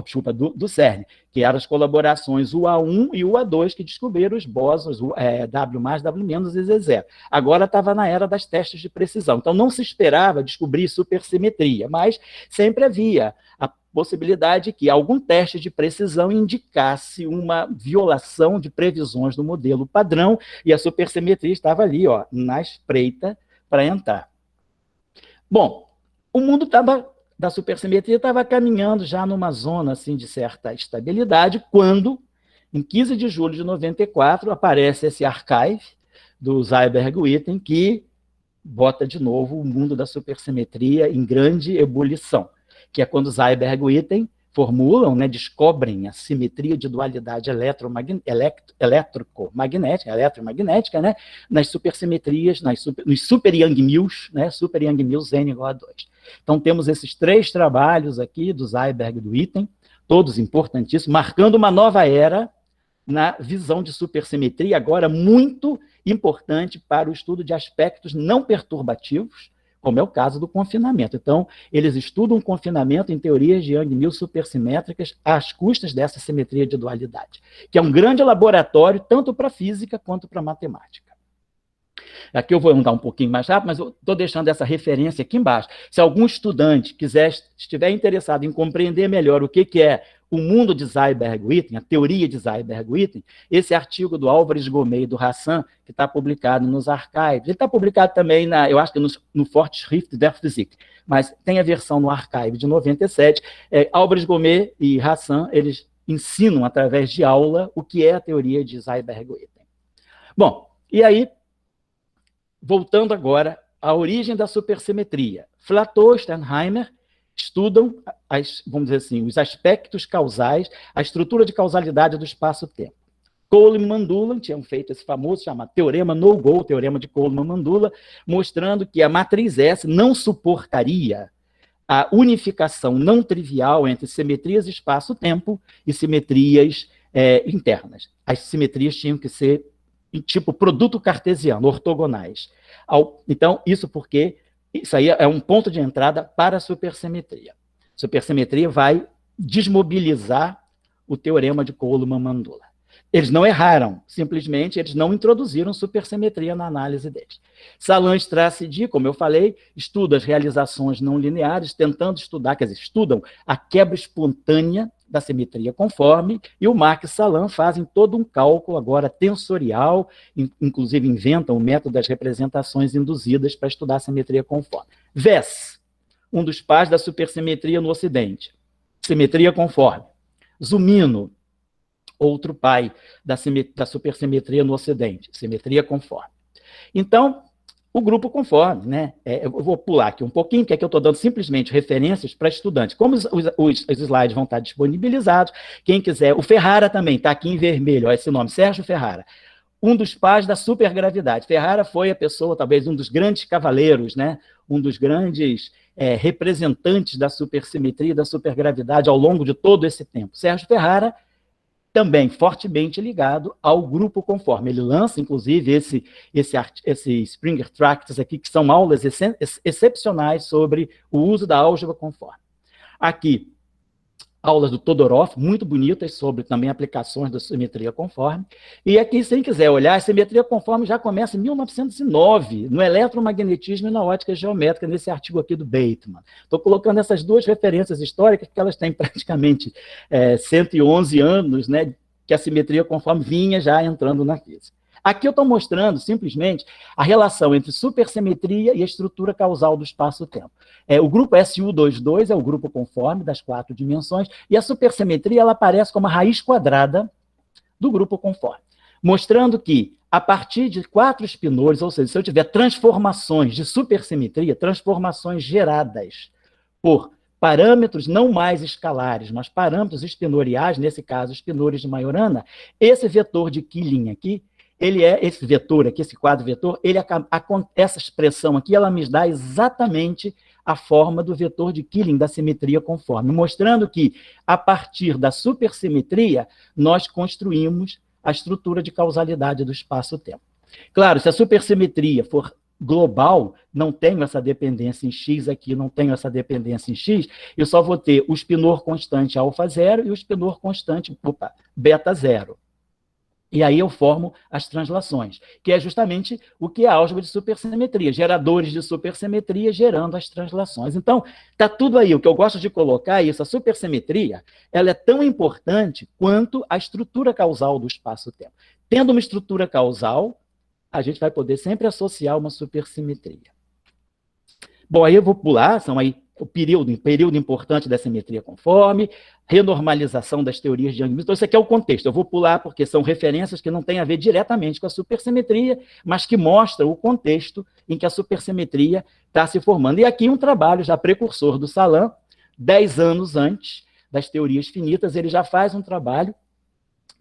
Speaker 2: desculpa, do CERN, que eram as colaborações UA1 e UA2 que descobriram os bósons W+, W- e Z0. Agora estava na era das testes de precisão, então não se esperava descobrir supersimetria, mas sempre havia a possibilidade que algum teste de precisão indicasse uma violação de previsões do modelo padrão, e a supersimetria estava ali, na espreita para entrar. Bom, o mundo da supersimetria estava caminhando já numa zona assim, de certa estabilidade, quando, em 15 de julho de 94, aparece esse archive do Seiberg-Witten, que bota de novo o mundo da supersimetria em grande ebulição, que é quando Seiberg-Witten formulam, né, descobrem a simetria de dualidade eletromagnética, né, nas supersimetrias, nos super Yang-Mills, né, super Yang-Mills N igual a 2. Então, temos esses 3 trabalhos aqui do Seiberg-Witten, todos importantíssimos, marcando uma nova era na visão de supersimetria, agora muito importante para o estudo de aspectos não perturbativos, como é o caso do confinamento. Então, eles estudam o confinamento em teorias de Yang-Mills supersimétricas às custas dessa simetria de dualidade, que é um grande laboratório tanto para física quanto para matemática. Aqui eu vou andar um pouquinho mais rápido, mas eu estou deixando essa referência aqui embaixo. Se algum estudante estiver interessado em compreender melhor o que é o mundo de Seiberg-Witten, a teoria de Seiberg-Witten, esse artigo do Álvares Gomet e do Hassan, que está publicado nos archives, ele está publicado também, eu acho que no Fortschrift der Physik, mas tem a versão no archive de 97, Álvares Gomet e Hassan, eles ensinam através de aula o que é a teoria de Seiberg-Witten. Bom, e aí, voltando agora à origem da supersimetria. Flatot e Sternheimer estudam, vamos dizer assim, os aspectos causais, a estrutura de causalidade do espaço-tempo. Coleman e Mandula tinham feito esse famoso chamado teorema no-go, teorema de Coleman-Mandula, mostrando que a matriz S não suportaria a unificação não trivial entre simetrias espaço-tempo e simetrias internas. As simetrias tinham que ser tipo produto cartesiano, ortogonais. Então, isso aí é um ponto de entrada para a supersimetria. A supersimetria vai desmobilizar o teorema de Coleman-Mandula. Eles não erraram, simplesmente eles não introduziram supersimetria na análise deles. Salan e Strassi, como eu falei, estuda as realizações não lineares, tentando estudar, quer dizer, estudam a quebra espontânea da simetria conforme, e o Mach e Salan fazem todo um cálculo agora tensorial, inclusive inventam o método das representações induzidas para estudar a simetria conforme. Wess, um dos pais da supersimetria no Ocidente, simetria conforme. Zumino, outro pai da supersimetria no Ocidente, simetria conforme. Então, o grupo conforme, né? Eu vou pular aqui um pouquinho, porque aqui eu estou dando simplesmente referências para estudantes. Como os slides vão estar disponibilizados, quem quiser, o Ferrara também está aqui em vermelho, olha esse nome, Sérgio Ferrara, um dos pais da supergravidade. Ferrara foi a pessoa, talvez, um dos grandes cavaleiros, né? Um dos grandes representantes da supersimetria e da supergravidade ao longo de todo esse tempo. Sérgio Ferrara, também fortemente ligado ao grupo conforme. Ele lança, inclusive, esse Springer Tracts aqui, que são aulas excepcionais sobre o uso da álgebra conforme. Aqui, aulas do Todorov, muito bonitas, sobre também aplicações da simetria conforme. E aqui, se quem quiser olhar, a simetria conforme já começa em 1909, no eletromagnetismo e na ótica geométrica, nesse artigo aqui do Bateman. Estou colocando essas duas referências históricas, porque elas têm praticamente 111 anos, né, que a simetria conforme vinha já entrando na física. Aqui eu estou mostrando, simplesmente, a relação entre supersimetria e a estrutura causal do espaço-tempo. O grupo SU22 é o grupo conforme das 4 dimensões, e a supersimetria ela aparece como a raiz quadrada do grupo conforme, mostrando que, a partir de 4 espinores, ou seja, se eu tiver transformações de supersimetria, transformações geradas por parâmetros não mais escalares, mas parâmetros espinoriais, nesse caso, espinores de Majorana, esse vetor de Killing aqui, esse vetor aqui, esse quadro vetor, essa expressão aqui, ela me dá exatamente a forma do vetor de Killing da simetria conforme, mostrando que, a partir da supersimetria, nós construímos a estrutura de causalidade do espaço-tempo. Claro, se a supersimetria for global, não tenho essa dependência em x aqui, não tenho essa dependência em x, eu só vou ter o espinor constante alfa zero e o espinor constante beta zero. E aí eu formo as translações, que é justamente o que é a álgebra de supersimetria, geradores de supersimetria gerando as translações. Então, está tudo aí. O que eu gosto de colocar é isso, a supersimetria, ela é tão importante quanto a estrutura causal do espaço-tempo. Tendo uma estrutura causal, a gente vai poder sempre associar uma supersimetria. Bom, aí eu vou pular, são aí o período importante da simetria conforme, renormalização das teorias de Young-Mills. Então, isso aqui é o contexto. Eu vou pular porque são referências que não têm a ver diretamente com a supersimetria, mas que mostram o contexto em que a supersimetria está se formando. E aqui um trabalho já precursor do Salan, 10 anos antes das teorias finitas, ele já faz um trabalho,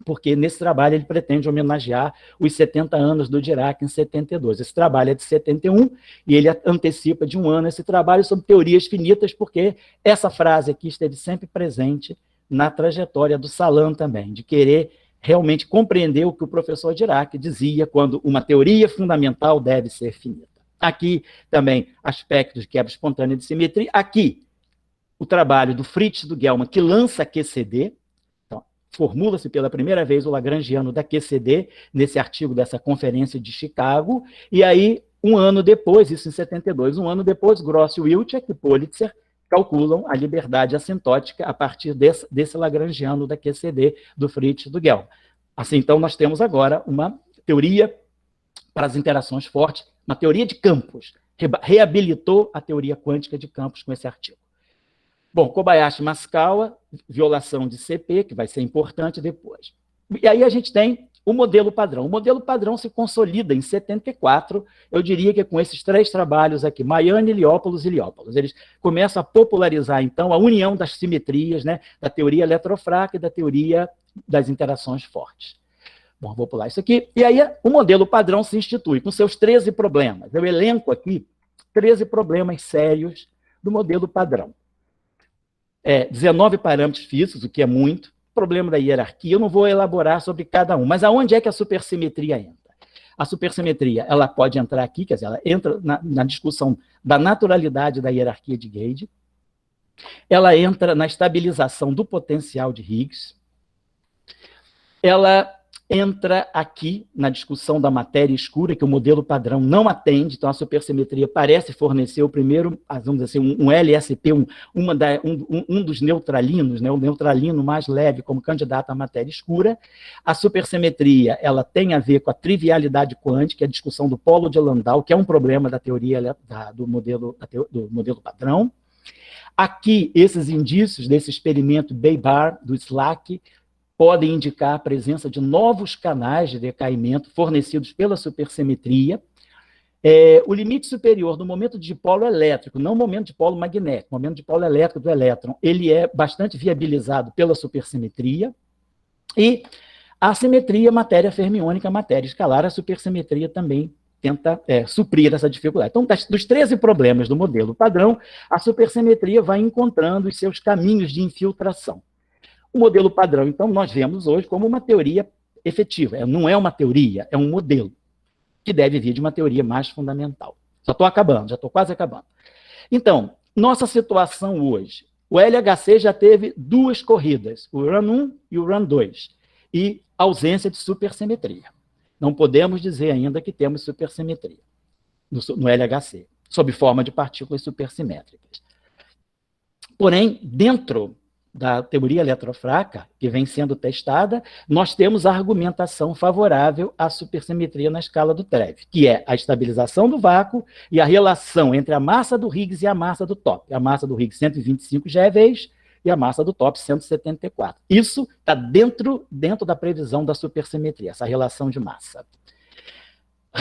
Speaker 2: porque nesse trabalho ele pretende homenagear os 70 anos do Dirac em 72. Esse trabalho é de 71, e ele antecipa de um ano esse trabalho sobre teorias finitas, porque essa frase aqui esteve sempre presente na trajetória do Salan também, de querer realmente compreender o que o professor Dirac dizia quando uma teoria fundamental deve ser finita. Aqui também aspectos de quebra espontânea de simetria. Aqui, o trabalho do Fritz e do Gell-Mann, que lança QCD, formula-se pela primeira vez o lagrangiano da QCD, nesse artigo dessa conferência de Chicago, e aí, um ano depois, isso em 72, um ano depois, Gross, Wilczek e Politzer calculam a liberdade assintótica a partir desse lagrangiano da QCD, do Fritz e do Gell-Mann. Assim, então, nós temos agora uma teoria para as interações fortes, uma teoria de campos, reabilitou a teoria quântica de campos com esse artigo. Bom, Kobayashi e Maskawa, violação de CP, que vai ser importante depois. E aí a gente tem o modelo padrão. O modelo padrão se consolida em 74, eu diria que com esses 3 trabalhos aqui, Majorana, Iliopoulos e Iliopoulos. Eles começam a popularizar, então, a união das simetrias, né, da teoria eletrofraca e da teoria das interações fortes. Bom, vou pular isso aqui. E aí o modelo padrão se institui com seus 13 problemas. Eu elenco aqui 13 problemas sérios do modelo padrão. 19 parâmetros físicos, o que é muito, problema da hierarquia, eu não vou elaborar sobre cada um, mas aonde é que a supersimetria entra? A supersimetria, ela pode entrar aqui, quer dizer, ela entra na discussão da naturalidade da hierarquia de Gauge, ela entra na estabilização do potencial de Higgs, ela entra aqui na discussão da matéria escura, que o modelo padrão não atende, então a supersimetria parece fornecer o primeiro, vamos dizer assim, um LSP, um dos neutralinos, né, o neutralino mais leve como candidato à matéria escura. A supersimetria, ela tem a ver com a trivialidade quântica, a discussão do polo de Landau, que é um problema da teoria do modelo padrão. Aqui, esses indícios desse experimento Baybar, do Slack, podem indicar a presença de novos canais de decaimento fornecidos pela supersimetria. O limite superior do momento de dipolo elétrico, não o momento de dipolo magnético, o momento de dipolo elétrico do elétron, ele é bastante viabilizado pela supersimetria. E a simetria matéria fermiônica, matéria escalar, a supersimetria também tenta suprir essa dificuldade. Então, dos 13 problemas do modelo padrão, a supersimetria vai encontrando os seus caminhos de infiltração. O modelo padrão, então, nós vemos hoje como uma teoria efetiva. Não é uma teoria, é um modelo, que deve vir de uma teoria mais fundamental. Já estou quase acabando. Então, nossa situação hoje O LHC já teve 2 corridas, o Run 1 e o Run 2, e ausência de supersimetria. Não podemos dizer ainda que temos supersimetria no LHC, sob forma de partículas supersimétricas. Porém, dentro da teoria eletrofraca, que vem sendo testada, nós temos a argumentação favorável à supersimetria na escala do TREV, que é a estabilização do vácuo e a relação entre a massa do Higgs e a massa do top. A massa do Higgs, 125 GeVs, e a massa do top, 174. Isso está dentro da previsão da supersimetria, essa relação de massa.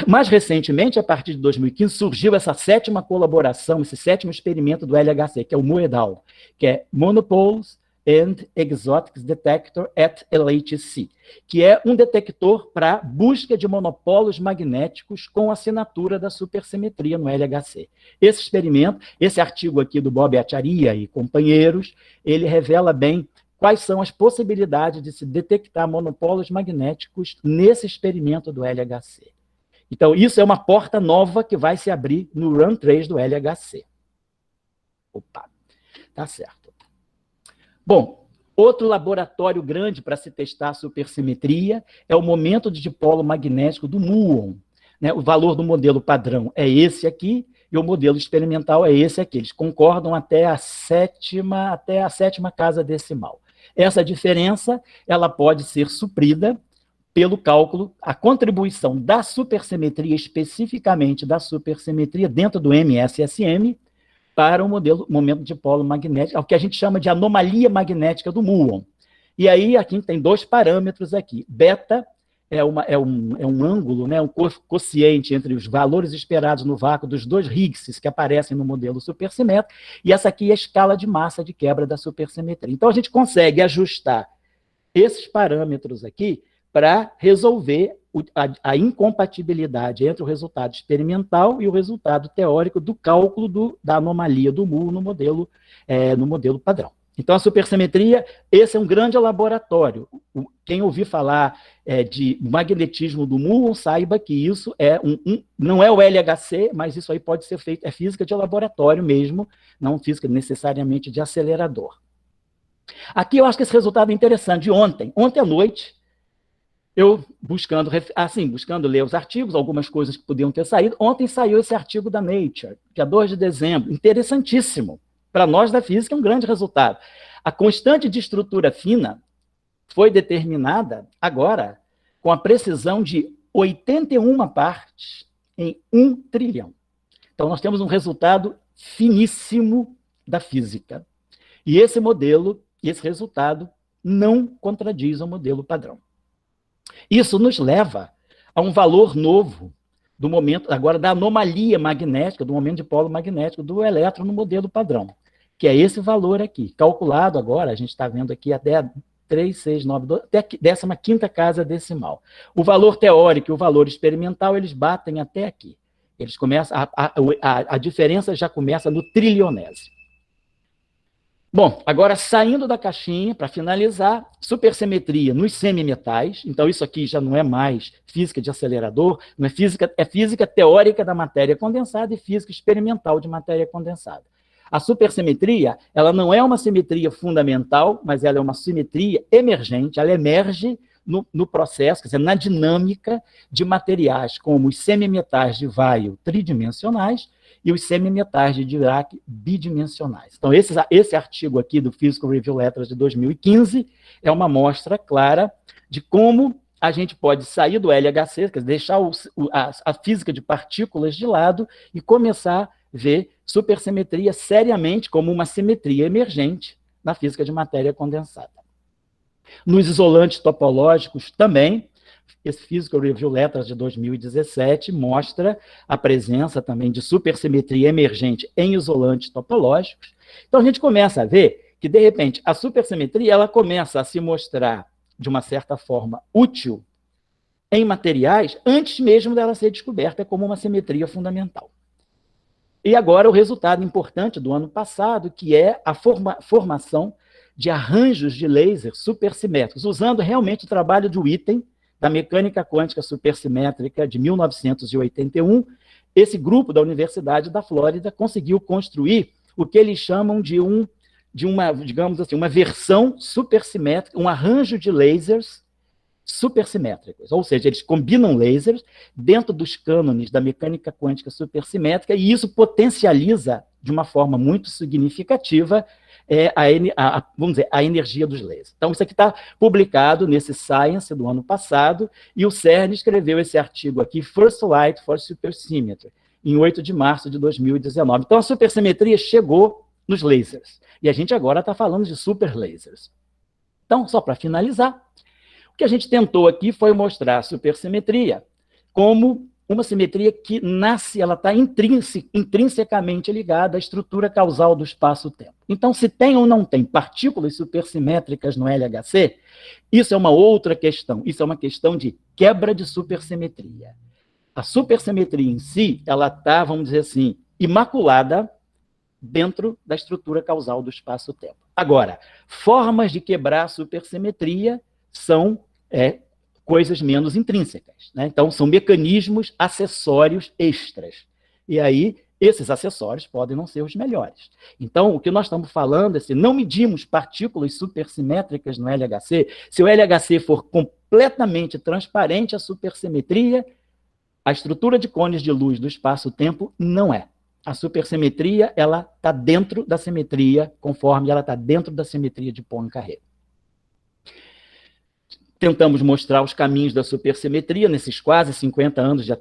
Speaker 2: Mais recentemente, a partir de 2015, surgiu essa 7ª colaboração, esse 7º experimento do LHC, que é o Moedal, que é Monopoles and Exotics Detector at LHC, que é um detector para busca de monopolos magnéticos com assinatura da supersimetria no LHC. Esse experimento, esse artigo aqui do Bob Acharya e companheiros, ele revela bem quais são as possibilidades de se detectar monopolos magnéticos nesse experimento do LHC. Então, isso é uma porta nova que vai se abrir no Run 3 do LHC. Opa, tá certo. Bom, outro laboratório grande para se testar a supersimetria é o momento de dipolo magnético do muon. Né? O valor do modelo padrão é esse aqui, e o modelo experimental é esse aqui. Eles concordam até a sétima casa decimal. Essa diferença ela pode ser suprida pelo cálculo, a contribuição da supersimetria, especificamente da supersimetria dentro do MSSM, para o momento de dipolo magnético, o que a gente chama de anomalia magnética do muon. E aí, aqui tem 2 parâmetros aqui. Beta é um ângulo, né, um quociente entre os valores esperados no vácuo dos 2 Higgses que aparecem no modelo supersimétrico, e essa aqui é a escala de massa de quebra da supersimetria. Então, a gente consegue ajustar esses parâmetros aqui para resolver a incompatibilidade entre o resultado experimental e o resultado teórico do cálculo da anomalia do muon no modelo padrão. Então, a supersimetria, esse é um grande laboratório. Quem ouvir falar de magnetismo do muon, saiba que isso não é o LHC, mas isso aí pode ser feito, é física de laboratório mesmo, não física necessariamente de acelerador. Aqui eu acho que esse resultado é interessante, de ontem à noite, eu buscando ler os artigos, algumas coisas que podiam ter saído. Ontem saiu esse artigo da Nature, dia 2 de dezembro, interessantíssimo. Para nós da física é um grande resultado. A constante de estrutura fina foi determinada agora com a precisão de 81 partes em 1 trilhão. Então nós temos um resultado finíssimo da física. E esse resultado não contradiz o modelo padrão. Isso nos leva a um valor novo do momento, agora da anomalia magnética, do momento de polo magnético do elétron no modelo padrão, que é esse valor aqui, calculado agora, a gente está vendo aqui até 3, 6, 9, 12, até a 15ª casa decimal. O valor teórico e o valor experimental, eles batem até aqui. Eles começam, a diferença já começa no trilionésimo. Bom, agora saindo da caixinha, para finalizar, supersimetria nos semimetais. Então, isso aqui já não é mais física de acelerador, não é física teórica da matéria condensada e física experimental de matéria condensada. A supersimetria, ela não é uma simetria fundamental, mas ela é uma simetria emergente, ela emerge no processo, quer dizer, na dinâmica de materiais como os semimetais de Weyl tridimensionais e os semimetais de Dirac bidimensionais. Então, esse artigo aqui do Physical Review Letters de 2015 é uma amostra clara de como a gente pode sair do LHC, quer dizer, deixar a física de partículas de lado e começar a ver supersimetria seriamente como uma simetria emergente na física de matéria condensada. Nos isolantes topológicos também, esse Physical Review Letters de 2017 mostra a presença também de supersimetria emergente em isolantes topológicos. Então, a gente começa a ver que, de repente, a supersimetria ela começa a se mostrar, de uma certa forma, útil em materiais antes mesmo dela ser descoberta como uma simetria fundamental. E agora o resultado importante do ano passado, que é a formação de arranjos de laser supersimétricos, usando realmente o trabalho de Witten, da mecânica quântica supersimétrica de 1981, esse grupo da Universidade da Flórida conseguiu construir o que eles chamam de um de uma, digamos assim, uma versão supersimétrica, um arranjo de lasers supersimétricos, ou seja, eles combinam lasers dentro dos cânones da mecânica quântica supersimétrica, e isso potencializa, de uma forma muito significativa, vamos dizer, a energia dos lasers. Então, isso aqui está publicado nesse Science do ano passado, e o CERN escreveu esse artigo aqui, First Light for Supersymmetry, em 8 de março de 2019. Então, a supersimetria chegou nos lasers, e a gente agora está falando de super lasers. Então, só para finalizar, o que a gente tentou aqui foi mostrar a supersimetria como uma simetria que nasce, ela está intrinsecamente ligada à estrutura causal do espaço-tempo. Então, se tem ou não tem partículas supersimétricas no LHC, isso é uma outra questão. Isso é uma questão de quebra de supersimetria. A supersimetria em si, ela está, vamos dizer assim, imaculada dentro da estrutura causal do espaço-tempo. Agora, formas de quebrar a supersimetria são coisas menos intrínsecas, né? Então, são mecanismos acessórios extras. E aí, esses acessórios podem não ser os melhores. Então, o que nós estamos falando é se não medimos partículas supersimétricas no LHC, se o LHC for completamente transparente à supersimetria, a estrutura de cones de luz do espaço-tempo não é. A supersimetria, ela está dentro da simetria, conforme ela está dentro da simetria de Poincare. Tentamos mostrar os caminhos da supersimetria nesses quase 50 anos de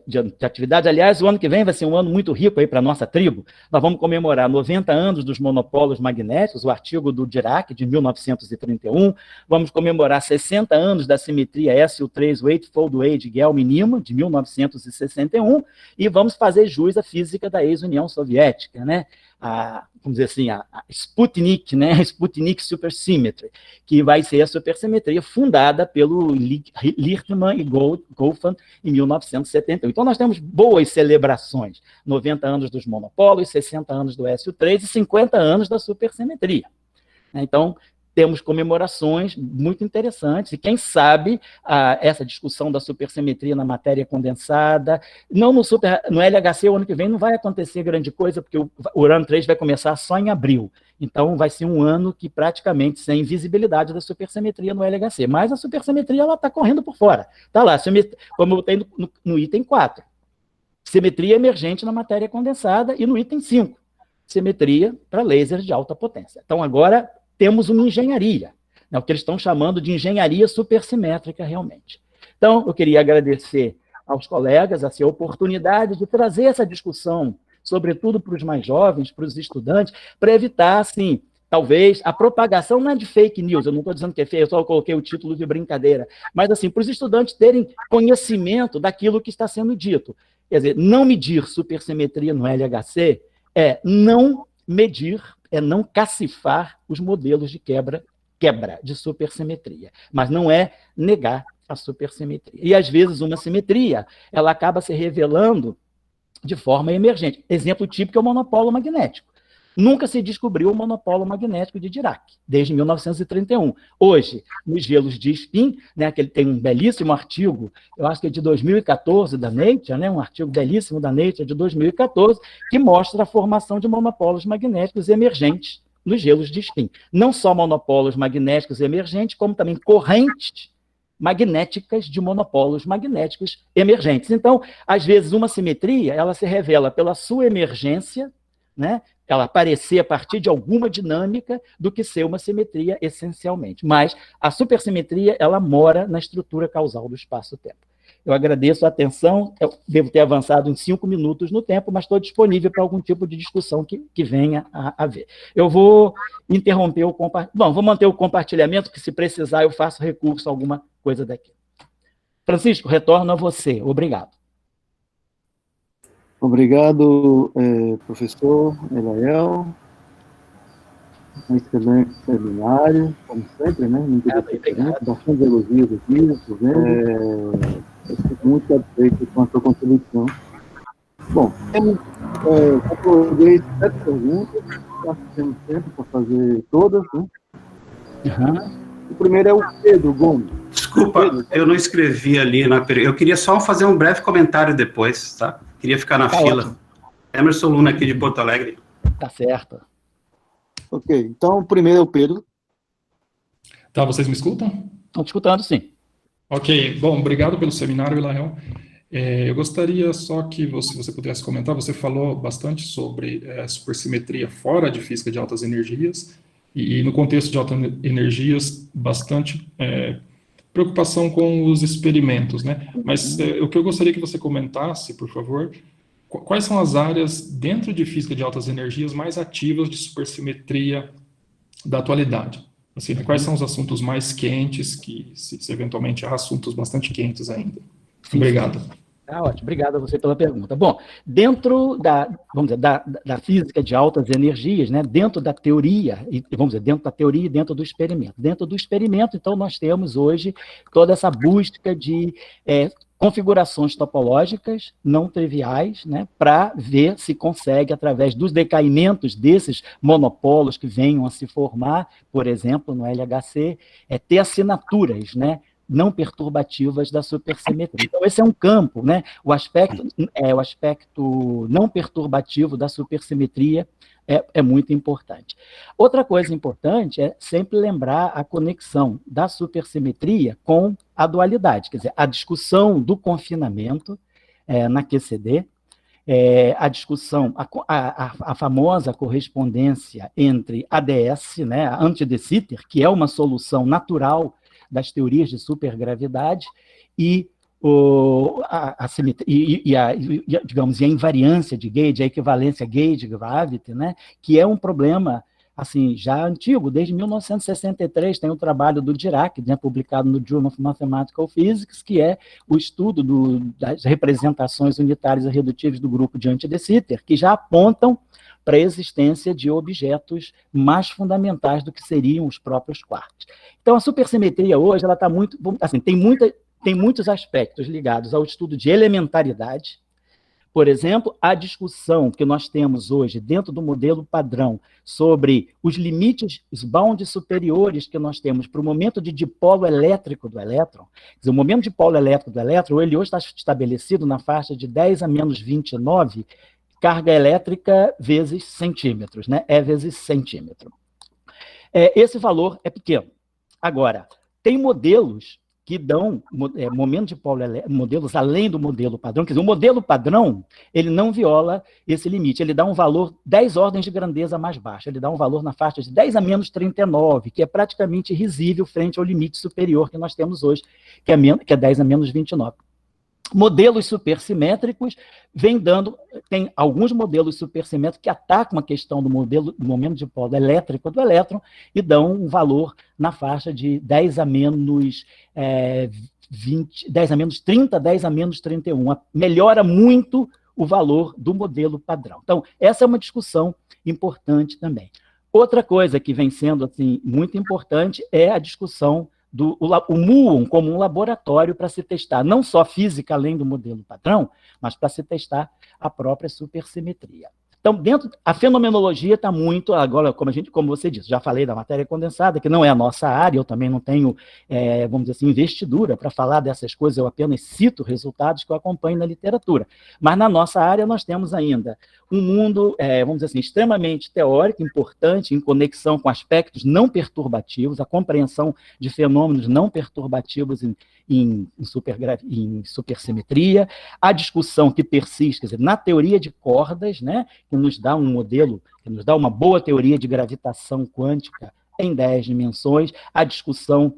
Speaker 2: atividade. Aliás, o ano que vem vai ser um ano muito rico aí para a nossa tribo. Nós vamos comemorar 90 anos dos monopolos magnéticos, o artigo do Dirac, de 1931. Vamos comemorar 60 anos da simetria SU3, o Eightfold Way de Guelmin-Neyman, de 1961. E vamos fazer jus à física da ex-União Soviética, né? Vamos dizer assim, a Sputnik, né? A Sputnik Supersymmetry, que vai ser a supersimetria fundada pelo Lichtman e Goffman em 1971. Então, nós temos boas celebrações, 90 anos dos monopolos, 60 anos do SU3 e 50 anos da supersimetria. Então, temos comemorações muito interessantes, e quem sabe essa discussão da supersimetria na matéria condensada, não no LHC, o ano que vem não vai acontecer grande coisa, porque o Urano 3 vai começar só em abril, então vai ser um ano que praticamente sem visibilidade da supersimetria no LHC, mas a supersimetria ela está correndo por fora, está lá, como eu tenho no item 4, simetria emergente na matéria condensada, e no item 5, simetria para lasers de alta potência. Então agora temos uma engenharia, né, o que eles estão chamando de engenharia supersimétrica realmente. Então, eu queria agradecer aos colegas a oportunidade de trazer essa discussão, sobretudo para os mais jovens, para os estudantes, para evitar, assim, talvez, a propagação não é de fake news, eu não estou dizendo que é fake, eu só coloquei o título de brincadeira, mas, assim, para os estudantes terem conhecimento daquilo que está sendo dito. Quer dizer, não medir supersimetria no LHC é não medir, é não cacifar os modelos de quebra de supersimetria, mas não é negar a supersimetria. E, às vezes, uma simetria, ela acaba se revelando de forma emergente. Exemplo típico é o monopolo magnético. Nunca se descobriu o monopolo magnético de Dirac, desde 1931. Hoje, nos gelos de spin, né, que ele tem um belíssimo artigo, eu acho que é de 2014, da Nature, né, um artigo belíssimo da Nature de 2014, que mostra a formação de monopolos magnéticos emergentes nos gelos de spin. Não só monopolos magnéticos emergentes, como também correntes magnéticas de monopolos magnéticos emergentes. Então, às vezes, uma simetria, ela se revela pela sua emergência, né, ela aparecer a partir de alguma dinâmica do que ser uma simetria essencialmente. Mas a supersimetria, ela mora na estrutura causal do espaço-tempo. Eu agradeço a atenção, eu devo ter avançado em 5 minutos no tempo, mas estou disponível para algum tipo de discussão que venha a haver. Eu vou interromper o compartilhamento. Bom, vou manter o compartilhamento, que se precisar eu faço recurso a alguma coisa daqui. Francisco, retorno a você. Obrigado.
Speaker 3: Obrigado, professor Elael. Um excelente seminário, como sempre, né? Muito interessante, bastante elogios aqui, estou vendo. Eu fico muito satisfeito com a sua contribuição. Bom, temos aproveito 7 perguntas, acho que temos tempo para fazer todas, né? O primeiro é o Pedro Gomes.
Speaker 1: Desculpa, Pedro, eu não escrevi ali na pergunta. Eu queria só fazer um breve comentário depois, tá? Queria ficar na fila. Ótimo. Emerson Luna, aqui de Porto Alegre.
Speaker 2: Tá certo.
Speaker 3: Ok, então o primeiro é o Pedro.
Speaker 4: Tá, vocês me escutam?
Speaker 2: Estão te escutando, sim.
Speaker 4: Ok, bom, obrigado pelo seminário, Ilael. Eu gostaria só que você pudesse comentar, você falou bastante sobre supersimetria fora de física de altas energias, e no contexto de altas energias, bastante preocupação com os experimentos, né? Mas o que eu gostaria que você comentasse, por favor, quais são as áreas dentro de física de altas energias mais ativas de supersimetria da atualidade? Assim, né? Quais são os assuntos mais quentes, que se eventualmente há assuntos bastante quentes ainda?
Speaker 2: Sim,
Speaker 4: obrigado.
Speaker 2: Sim. Tá ótimo, obrigado a você pela pergunta. Bom, dentro vamos dizer, da física de altas energias, né, dentro da teoria, e vamos dizer, dentro da teoria e dentro do experimento. Dentro do experimento, então, nós temos hoje toda essa busca de configurações topológicas não triviais, né, para ver se consegue, através dos decaimentos desses monopolos que venham a se formar, por exemplo, no LHC, ter assinaturas, né, não perturbativas da supersimetria. Então, esse é um campo, né? O aspecto não perturbativo da supersimetria é muito importante. Outra coisa importante é sempre lembrar a conexão da supersimetria com a dualidade, quer dizer, a discussão do confinamento na QCD, a discussão, a famosa correspondência entre ADS, né, a anti-de Sitter, que é uma solução natural das teorias de supergravidade, e a invariância de Gauge, a equivalência Gauge-Gravity, né, que é um problema assim, já antigo, desde 1963, tem o trabalho do Dirac, né, publicado no Journal of Mathematical Physics, que é o estudo das representações unitárias e redutíveis do grupo de anti-de Sitter, que já apontam para a existência de objetos mais fundamentais do que seriam os próprios quarks. Então, a supersimetria hoje, ela está muito, assim, tem muitos aspectos ligados ao estudo de elementaridade. Por exemplo, a discussão que nós temos hoje dentro do modelo padrão sobre os limites, os bounds superiores que nós temos para o momento de dipolo elétrico do elétron. Quer dizer, o momento de dipolo elétrico do elétron, ele hoje está estabelecido na faixa de 10 a menos 29 carga elétrica vezes centímetros, né? E vezes centímetro. Esse valor é pequeno. Agora, tem modelos que dão momento de dipolo elétrico, modelos além do modelo padrão. Quer dizer, o modelo padrão, ele não viola esse limite, ele dá um valor 10 ordens de grandeza mais baixo, ele dá um valor na faixa de 10 a menos 39, que é praticamente irrisível frente ao limite superior que nós temos hoje, que é 10 a menos 29. Modelos supersimétricos tem alguns modelos supersimétricos que atacam a questão do momento de dipolo elétrico do elétron e dão um valor na faixa de 10 a menos 30, 10 a menos 31. Melhora muito o valor do modelo padrão. Então, essa é uma discussão importante também. Outra coisa que vem sendo assim, muito importante é a discussão o muon como um laboratório para se testar não só física além do modelo padrão, mas para se testar a própria supersimetria. Então, a fenomenologia está muito, agora, como você disse, já falei da matéria condensada, que não é a nossa área, eu também não tenho, vamos dizer assim, investidura para falar dessas coisas, eu apenas cito resultados que eu acompanho na literatura. Mas na nossa área nós temos ainda um mundo, vamos dizer assim, extremamente teórico, importante, em conexão com aspectos não perturbativos, a compreensão de fenômenos não perturbativos em supersimetria, a discussão que persiste, quer dizer, na teoria de cordas, né, que nos dá um modelo, que nos dá uma boa teoria de gravitação quântica em 10 dimensões, a discussão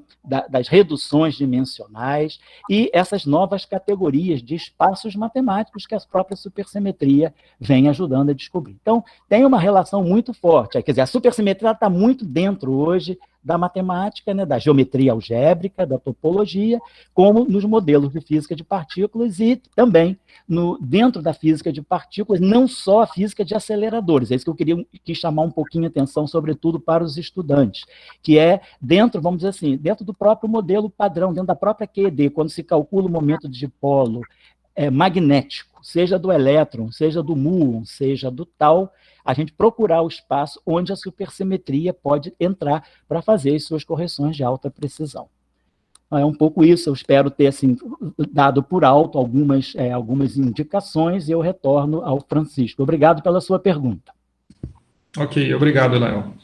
Speaker 2: das reduções dimensionais e essas novas categorias de espaços matemáticos que a própria supersimetria vem ajudando a descobrir. Então, tem uma relação muito forte, quer dizer, a supersimetria está muito dentro hoje da matemática, né, da geometria algébrica, da topologia, como nos modelos de física de partículas e também dentro da física de partículas, não só a física de aceleradores. É isso que eu quis chamar um pouquinho a atenção, sobretudo para os estudantes, que é dentro, vamos dizer assim, dentro do próprio modelo padrão, dentro da própria QED, quando se calcula o momento de dipolo magnético, seja do elétron, seja do muon, seja do tau, a gente procurar o espaço onde a supersimetria pode entrar para fazer as suas correções de alta precisão. É um pouco isso, eu espero ter assim, dado por alto algumas indicações e eu retorno ao Francisco. Obrigado pela sua pergunta.
Speaker 4: Ok, obrigado, Ilael.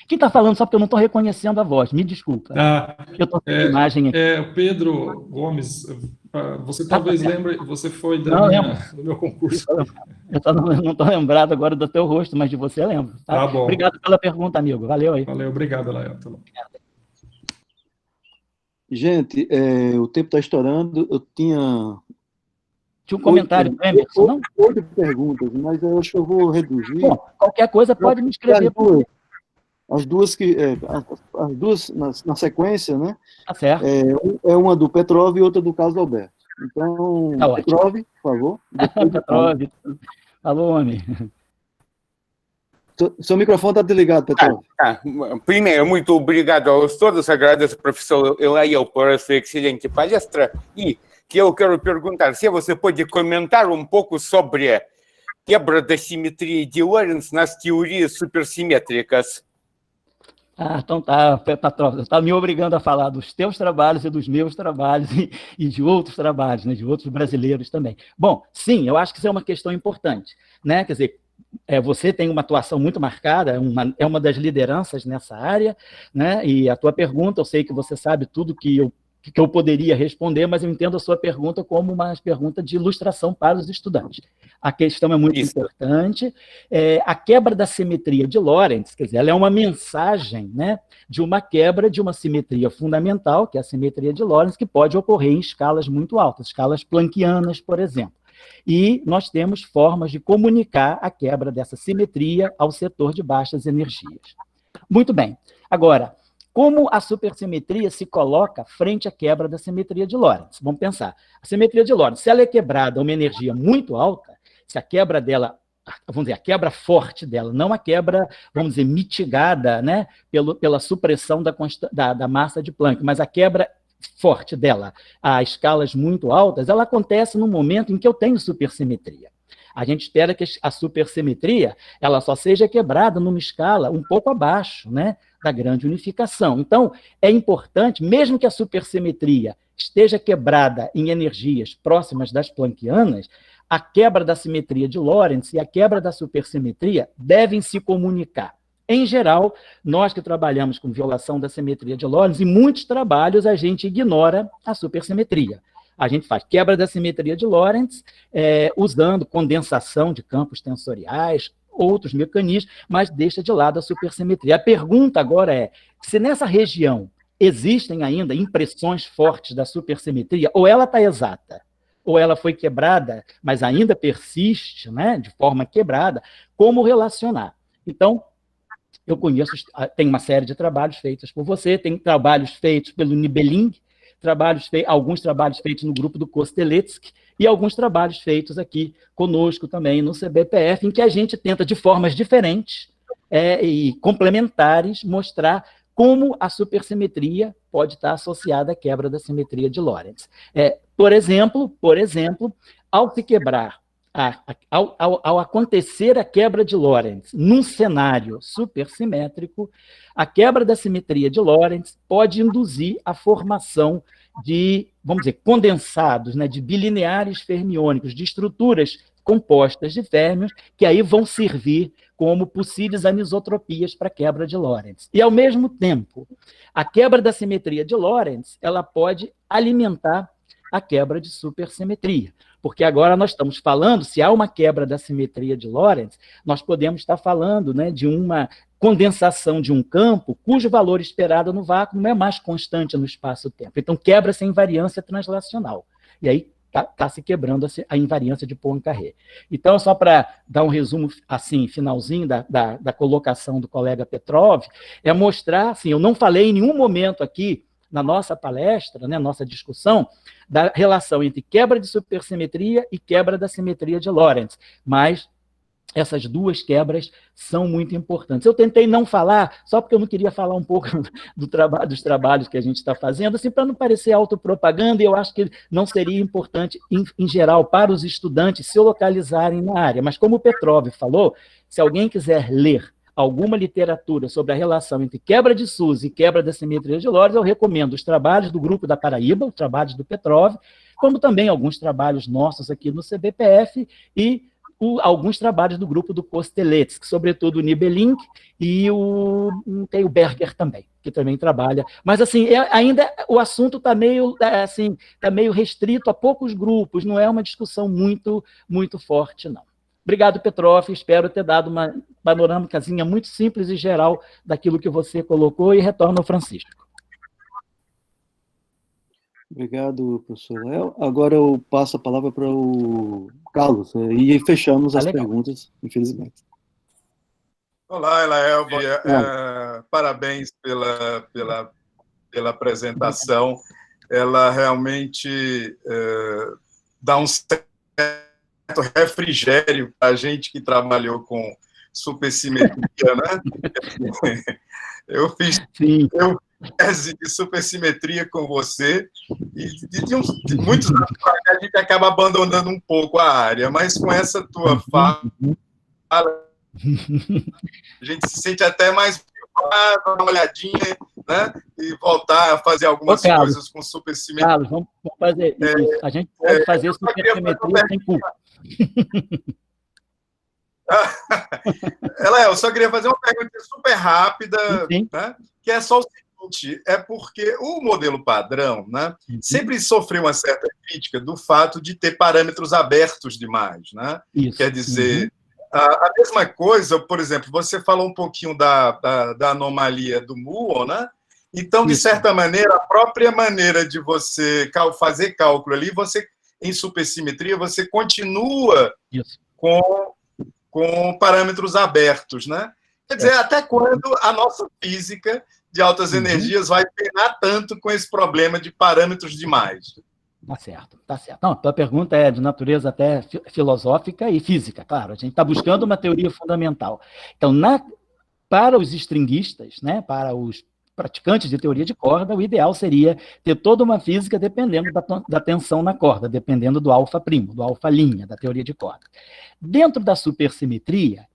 Speaker 2: Quem está falando só porque eu não estou reconhecendo a voz, me desculpa. Eu estou com a imagem aqui.
Speaker 4: Pedro Gomes, você talvez lembre, você foi do meu concurso.
Speaker 2: Eu não estou lembrado agora do teu rosto, mas de você eu lembro.
Speaker 4: Tá bom.
Speaker 2: Obrigado pela pergunta, amigo. Valeu aí.
Speaker 4: Valeu, obrigado, Lael. Tá bom.
Speaker 3: Gente, o tempo está estourando. Eu tinha
Speaker 2: um comentário do Emerson, não?
Speaker 3: 8 perguntas, mas eu acho que eu vou reduzir.
Speaker 2: Bom, qualquer coisa pode me escrever.
Speaker 3: As duas na sequência, né?
Speaker 2: Tá certo.
Speaker 3: Uma do Petrov e outra do Carlos Alberto. Então,
Speaker 2: tá
Speaker 3: Petrov, por favor.
Speaker 2: Petrov. Alô, homem.
Speaker 3: Seu microfone está desligado, Petrov.
Speaker 5: Primeiro, muito obrigado a todos. Agradeço ao professor Lael por essa excelente palestra. E que eu quero perguntar se você pode comentar um pouco sobre a quebra da simetria de Lorentz nas teorias supersimétricas.
Speaker 2: Então tá, Petrov, você está me obrigando a falar dos teus trabalhos e dos meus trabalhos e de outros trabalhos, né, de outros brasileiros também. Bom, sim, eu acho que isso é uma questão importante, né? Quer dizer, você tem uma atuação muito marcada, é uma das lideranças nessa área, né? E a tua pergunta, eu sei que você sabe tudo que eu poderia responder, mas eu entendo a sua pergunta como uma pergunta de ilustração para os estudantes. A questão é muito importante. A quebra da simetria de Lorentz, quer dizer, ela é uma mensagem, né, de uma quebra de uma simetria fundamental, que é a simetria de Lorentz, que pode ocorrer em escalas muito altas, escalas planckianas, por exemplo. E nós temos formas de comunicar a quebra dessa simetria ao setor de baixas energias. Muito bem. Agora, como a supersimetria se coloca frente à quebra da simetria de Lorentz? Vamos pensar. A simetria de Lorentz, se ela é quebrada a uma energia muito alta, se a quebra dela, vamos dizer, a quebra forte dela, não a quebra, vamos dizer, mitigada, né, pela supressão da massa de Planck, mas a quebra forte dela a escalas muito altas, ela acontece no momento em que eu tenho supersimetria. A gente espera que a supersimetria ela só seja quebrada numa escala um pouco abaixo, né, da grande unificação. Então, é importante, mesmo que a supersimetria esteja quebrada em energias próximas das planckianas, a quebra da simetria de Lorentz e a quebra da supersimetria devem se comunicar. Em geral, nós que trabalhamos com violação da simetria de Lorentz, em muitos trabalhos a gente ignora a supersimetria. A gente faz quebra da simetria de Lorentz usando condensação de campos tensoriais, outros mecanismos, mas deixa de lado a supersimetria. A pergunta agora é, se nessa região existem ainda impressões fortes da supersimetria, ou ela está exata, ou ela foi quebrada, mas ainda persiste, né, de forma quebrada, como relacionar? Então, eu conheço, tem uma série de trabalhos feitos por você, tem trabalhos feitos pelo Nibeling, alguns trabalhos feitos no grupo do Kosteletsky e alguns trabalhos feitos aqui conosco também no CBPF, em que a gente tenta, de formas diferentes e complementares, mostrar como a supersimetria pode estar associada à quebra da simetria de Lorentz. Por exemplo, ao se quebrar, ao acontecer a quebra de Lorentz num cenário supersimétrico, a quebra da simetria de Lorentz pode induzir a formação de, vamos dizer, condensados, né, de bilineares fermiônicos, de estruturas compostas de férmions, que aí vão servir como possíveis anisotropias para a quebra de Lorentz. E, ao mesmo tempo, a quebra da simetria de Lorentz ela pode alimentar a quebra de supersimetria. Porque agora nós estamos falando, se há uma quebra da simetria de Lorentz, nós podemos estar falando, né, de uma condensação de um campo cujo valor esperado no vácuo não é mais constante no espaço-tempo. Então, quebra-se a invariância translacional. E aí está se quebrando a invariância de Poincaré. Então, só para dar um resumo, assim, finalzinho da colocação do colega Petrov, é mostrar, assim, eu não falei em nenhum momento aqui, na nossa palestra, né, nossa discussão, da relação entre quebra de supersimetria e quebra da simetria de Lorentz, mas essas duas quebras são muito importantes. Eu tentei não falar, só porque eu não queria falar um pouco dos trabalhos que a gente está fazendo, assim, para não parecer autopropaganda, e eu acho que não seria importante, em geral, para os estudantes se localizarem na área. Mas, como o Petrov falou, se alguém quiser ler alguma literatura sobre a relação entre quebra de SUS e quebra da simetria de Lorentz, eu recomendo os trabalhos do Grupo da Paraíba, os trabalhos do Petrov, como também alguns trabalhos nossos aqui no CBPF, e alguns trabalhos do grupo do Kosteletsky, sobretudo o Nibelink e tem o Berger também, que também trabalha. Mas, assim, ainda o assunto está meio, assim, tá meio restrito a poucos grupos, não é uma discussão muito, muito forte, não. Obrigado, Petroff, espero ter dado uma panorâmicazinha muito simples e geral daquilo que você colocou, e retorno ao Francisco.
Speaker 3: Obrigado, professor Léo. Agora eu passo a palavra para o Carlos, e fechamos as perguntas, infelizmente.
Speaker 6: Olá, Elael, bom dia. Parabéns pela apresentação. Ela realmente dá um certo refrigério para a gente que trabalhou com supersimetria, né? Eu fiz tese de supersimetria com você, e de muitos anos a gente acaba abandonando um pouco a área, mas com essa tua fala, a gente se sente até mais dar uma olhadinha, né? E voltar a fazer algumas coisas com supersimetria.
Speaker 2: Carlos, vamos fazer isso. A gente pode fazer supersimetria sem culpa.
Speaker 6: Eu só queria fazer uma pergunta super rápida, né? Que é só o seguinte: é porque o modelo padrão, né, sempre sofreu uma certa crítica do fato de ter parâmetros abertos demais, né? Isso. Quer dizer, a mesma coisa, por exemplo, você falou um pouquinho da anomalia do Muon, né? Então, de certa maneira, a própria maneira de você fazer cálculo ali, você, em supersimetria, você continua com parâmetros abertos, né? Quer dizer, até quando a nossa física de altas energias vai penar tanto com esse problema de parâmetros demais?
Speaker 2: Tá certo, tá certo. Não, a tua pergunta é de natureza até filosófica e física, claro. A gente está buscando uma teoria fundamental. Então, para os stringuistas, né, para os praticantes de teoria de corda, o ideal seria ter toda uma física dependendo da tensão na corda, dependendo do alfa primo, do alfa linha, da teoria de corda. Dentro da supersimetria,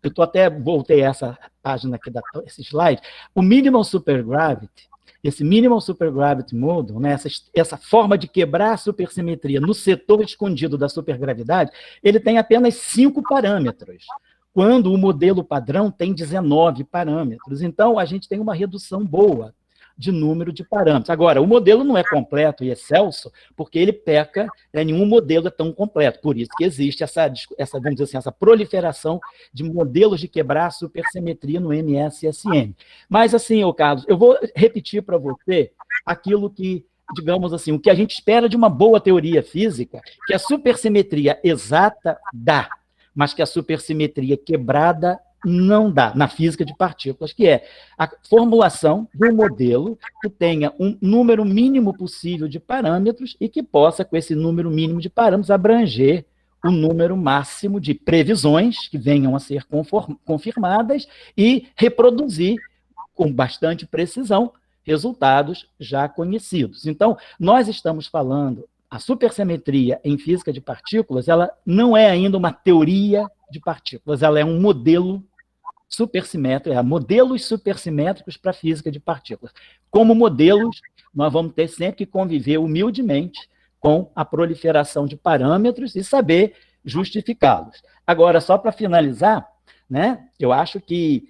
Speaker 2: voltei a essa página aqui, esse slide, o minimal supergravity, esse minimal supergravity model, né, essa forma de quebrar a supersimetria no setor escondido da supergravidade, ele tem apenas 5 parâmetros, quando o modelo padrão tem 19 parâmetros. Então, a gente tem uma redução boa de número de parâmetros. Agora, o modelo não é completo e excelso, porque ele peca, nenhum modelo é tão completo. Por isso que existe vamos dizer assim, essa proliferação de modelos de quebrar a supersimetria no MSSM. Mas, assim, Carlos, eu vou repetir para você aquilo que, digamos assim, o que a gente espera de uma boa teoria física, que a supersimetria exata dá, mas que a supersimetria quebrada não dá, na física de partículas, que é a formulação de um modelo que tenha um número mínimo possível de parâmetros e que possa, com esse número mínimo de parâmetros, abranger o número máximo de previsões que venham a ser confirmadas e reproduzir com bastante precisão resultados já conhecidos. Então, nós estamos falando, a supersimetria em física de partículas, ela não é ainda uma teoria de partículas, ela é um modelo supersimétrico, modelos supersimétricos para a física de partículas. Como modelos, nós vamos ter sempre que conviver humildemente com a proliferação de parâmetros e saber justificá-los. Agora, só para finalizar, né, eu acho que,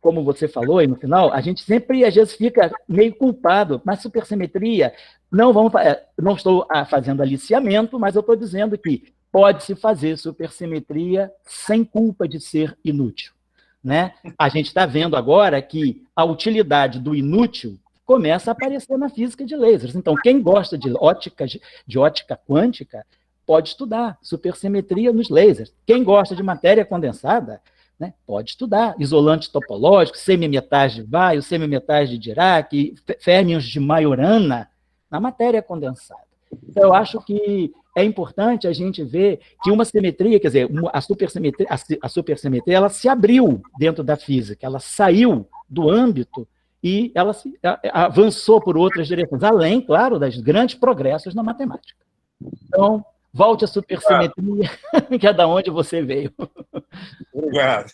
Speaker 2: como você falou aí no final, a gente sempre, às vezes, fica meio culpado, mas supersimetria, não estou fazendo aliciamento, mas eu estou dizendo que pode-se fazer supersimetria sem culpa de ser inútil, né? A gente está vendo agora que a utilidade do inútil começa a aparecer na física de lasers. Então, quem gosta de ótica quântica pode estudar supersimetria nos lasers. Quem gosta de matéria condensada, né, pode estudar isolante topológico, semimetais de Weyl, semimetais de Dirac, férmions de Majorana na matéria condensada. Então, eu acho que é importante a gente ver que uma simetria, quer dizer, a supersimetria, ela se abriu dentro da física, ela saiu do âmbito e ela avançou por outras direções, além, claro, dos grandes progressos na matemática. Então, volte à supersimetria, que é da onde você veio.
Speaker 6: Obrigado.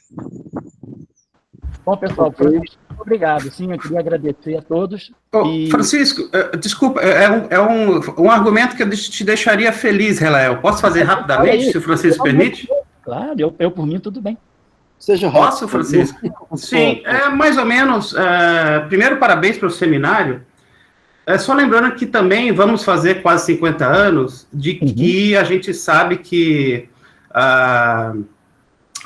Speaker 2: Bom, pessoal, obrigado. Sim, eu queria agradecer a todos.
Speaker 1: Francisco, desculpa, é um argumento que eu te deixaria feliz, Relael. Posso fazer rapidamente, se o Francisco permite?
Speaker 2: Claro, eu por mim, tudo bem.
Speaker 3: Seja rápido.
Speaker 1: Posso, Francisco? Sim, mais ou menos. Primeiro, parabéns pelo seminário. Só lembrando que também vamos fazer quase 50 anos de que a gente sabe que a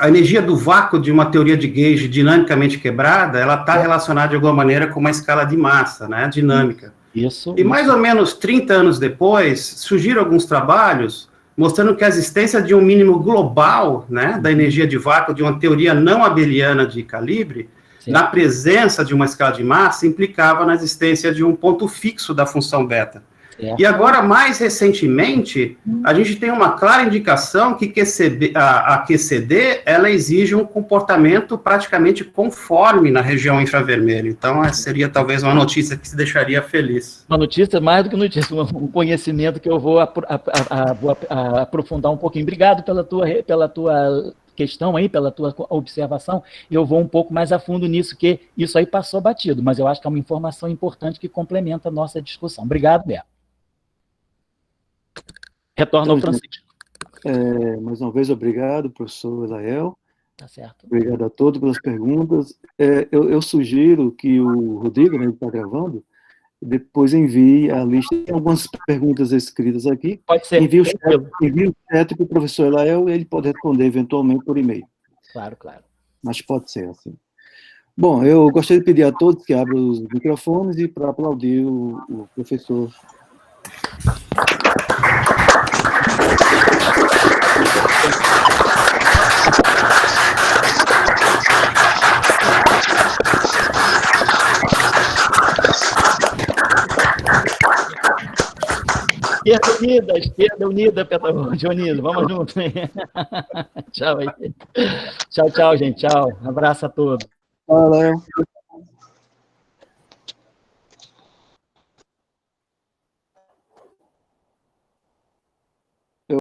Speaker 1: energia do vácuo de uma teoria de gauge dinamicamente quebrada, ela está relacionada de alguma maneira com uma escala de massa, né, dinâmica. E mais ou menos 30 anos depois, surgiram alguns trabalhos mostrando que a existência de um mínimo global, né, da energia de vácuo de uma teoria não abeliana de calibre, na presença de uma escala de massa, implicava na existência de um ponto fixo da função beta. E agora, mais recentemente, a gente tem uma clara indicação que a QCD, ela exige um comportamento praticamente conforme na região infravermelha. Então, seria talvez uma notícia que se deixaria feliz.
Speaker 2: Uma notícia mais do que notícia, um conhecimento que eu vou aprofundar um pouquinho. Obrigado pela tua questão aí, pela tua observação, eu vou um pouco mais a fundo nisso, que isso aí passou batido, mas eu acho que é uma informação importante que complementa a nossa discussão. Obrigado, Beto. Retorno ao Francisco.
Speaker 3: Mais uma vez, obrigado, professor Elael.
Speaker 2: Tá certo.
Speaker 3: Obrigado a todos pelas perguntas. Eu sugiro que o Rodrigo, né, ele está gravando, depois envie a lista. Tem algumas perguntas escritas aqui.
Speaker 2: Pode ser.
Speaker 3: Envie o chat para o professor Elael e ele pode responder eventualmente por e-mail.
Speaker 2: Claro, claro.
Speaker 3: Mas pode ser assim. Bom, eu gostaria de pedir a todos que abram os microfones e para aplaudir o professor.
Speaker 2: Esquerda unida, Dionísio, vamos juntos. Tchau aí. Tchau, gente. Tchau. Abraço a todos.
Speaker 3: Valeu.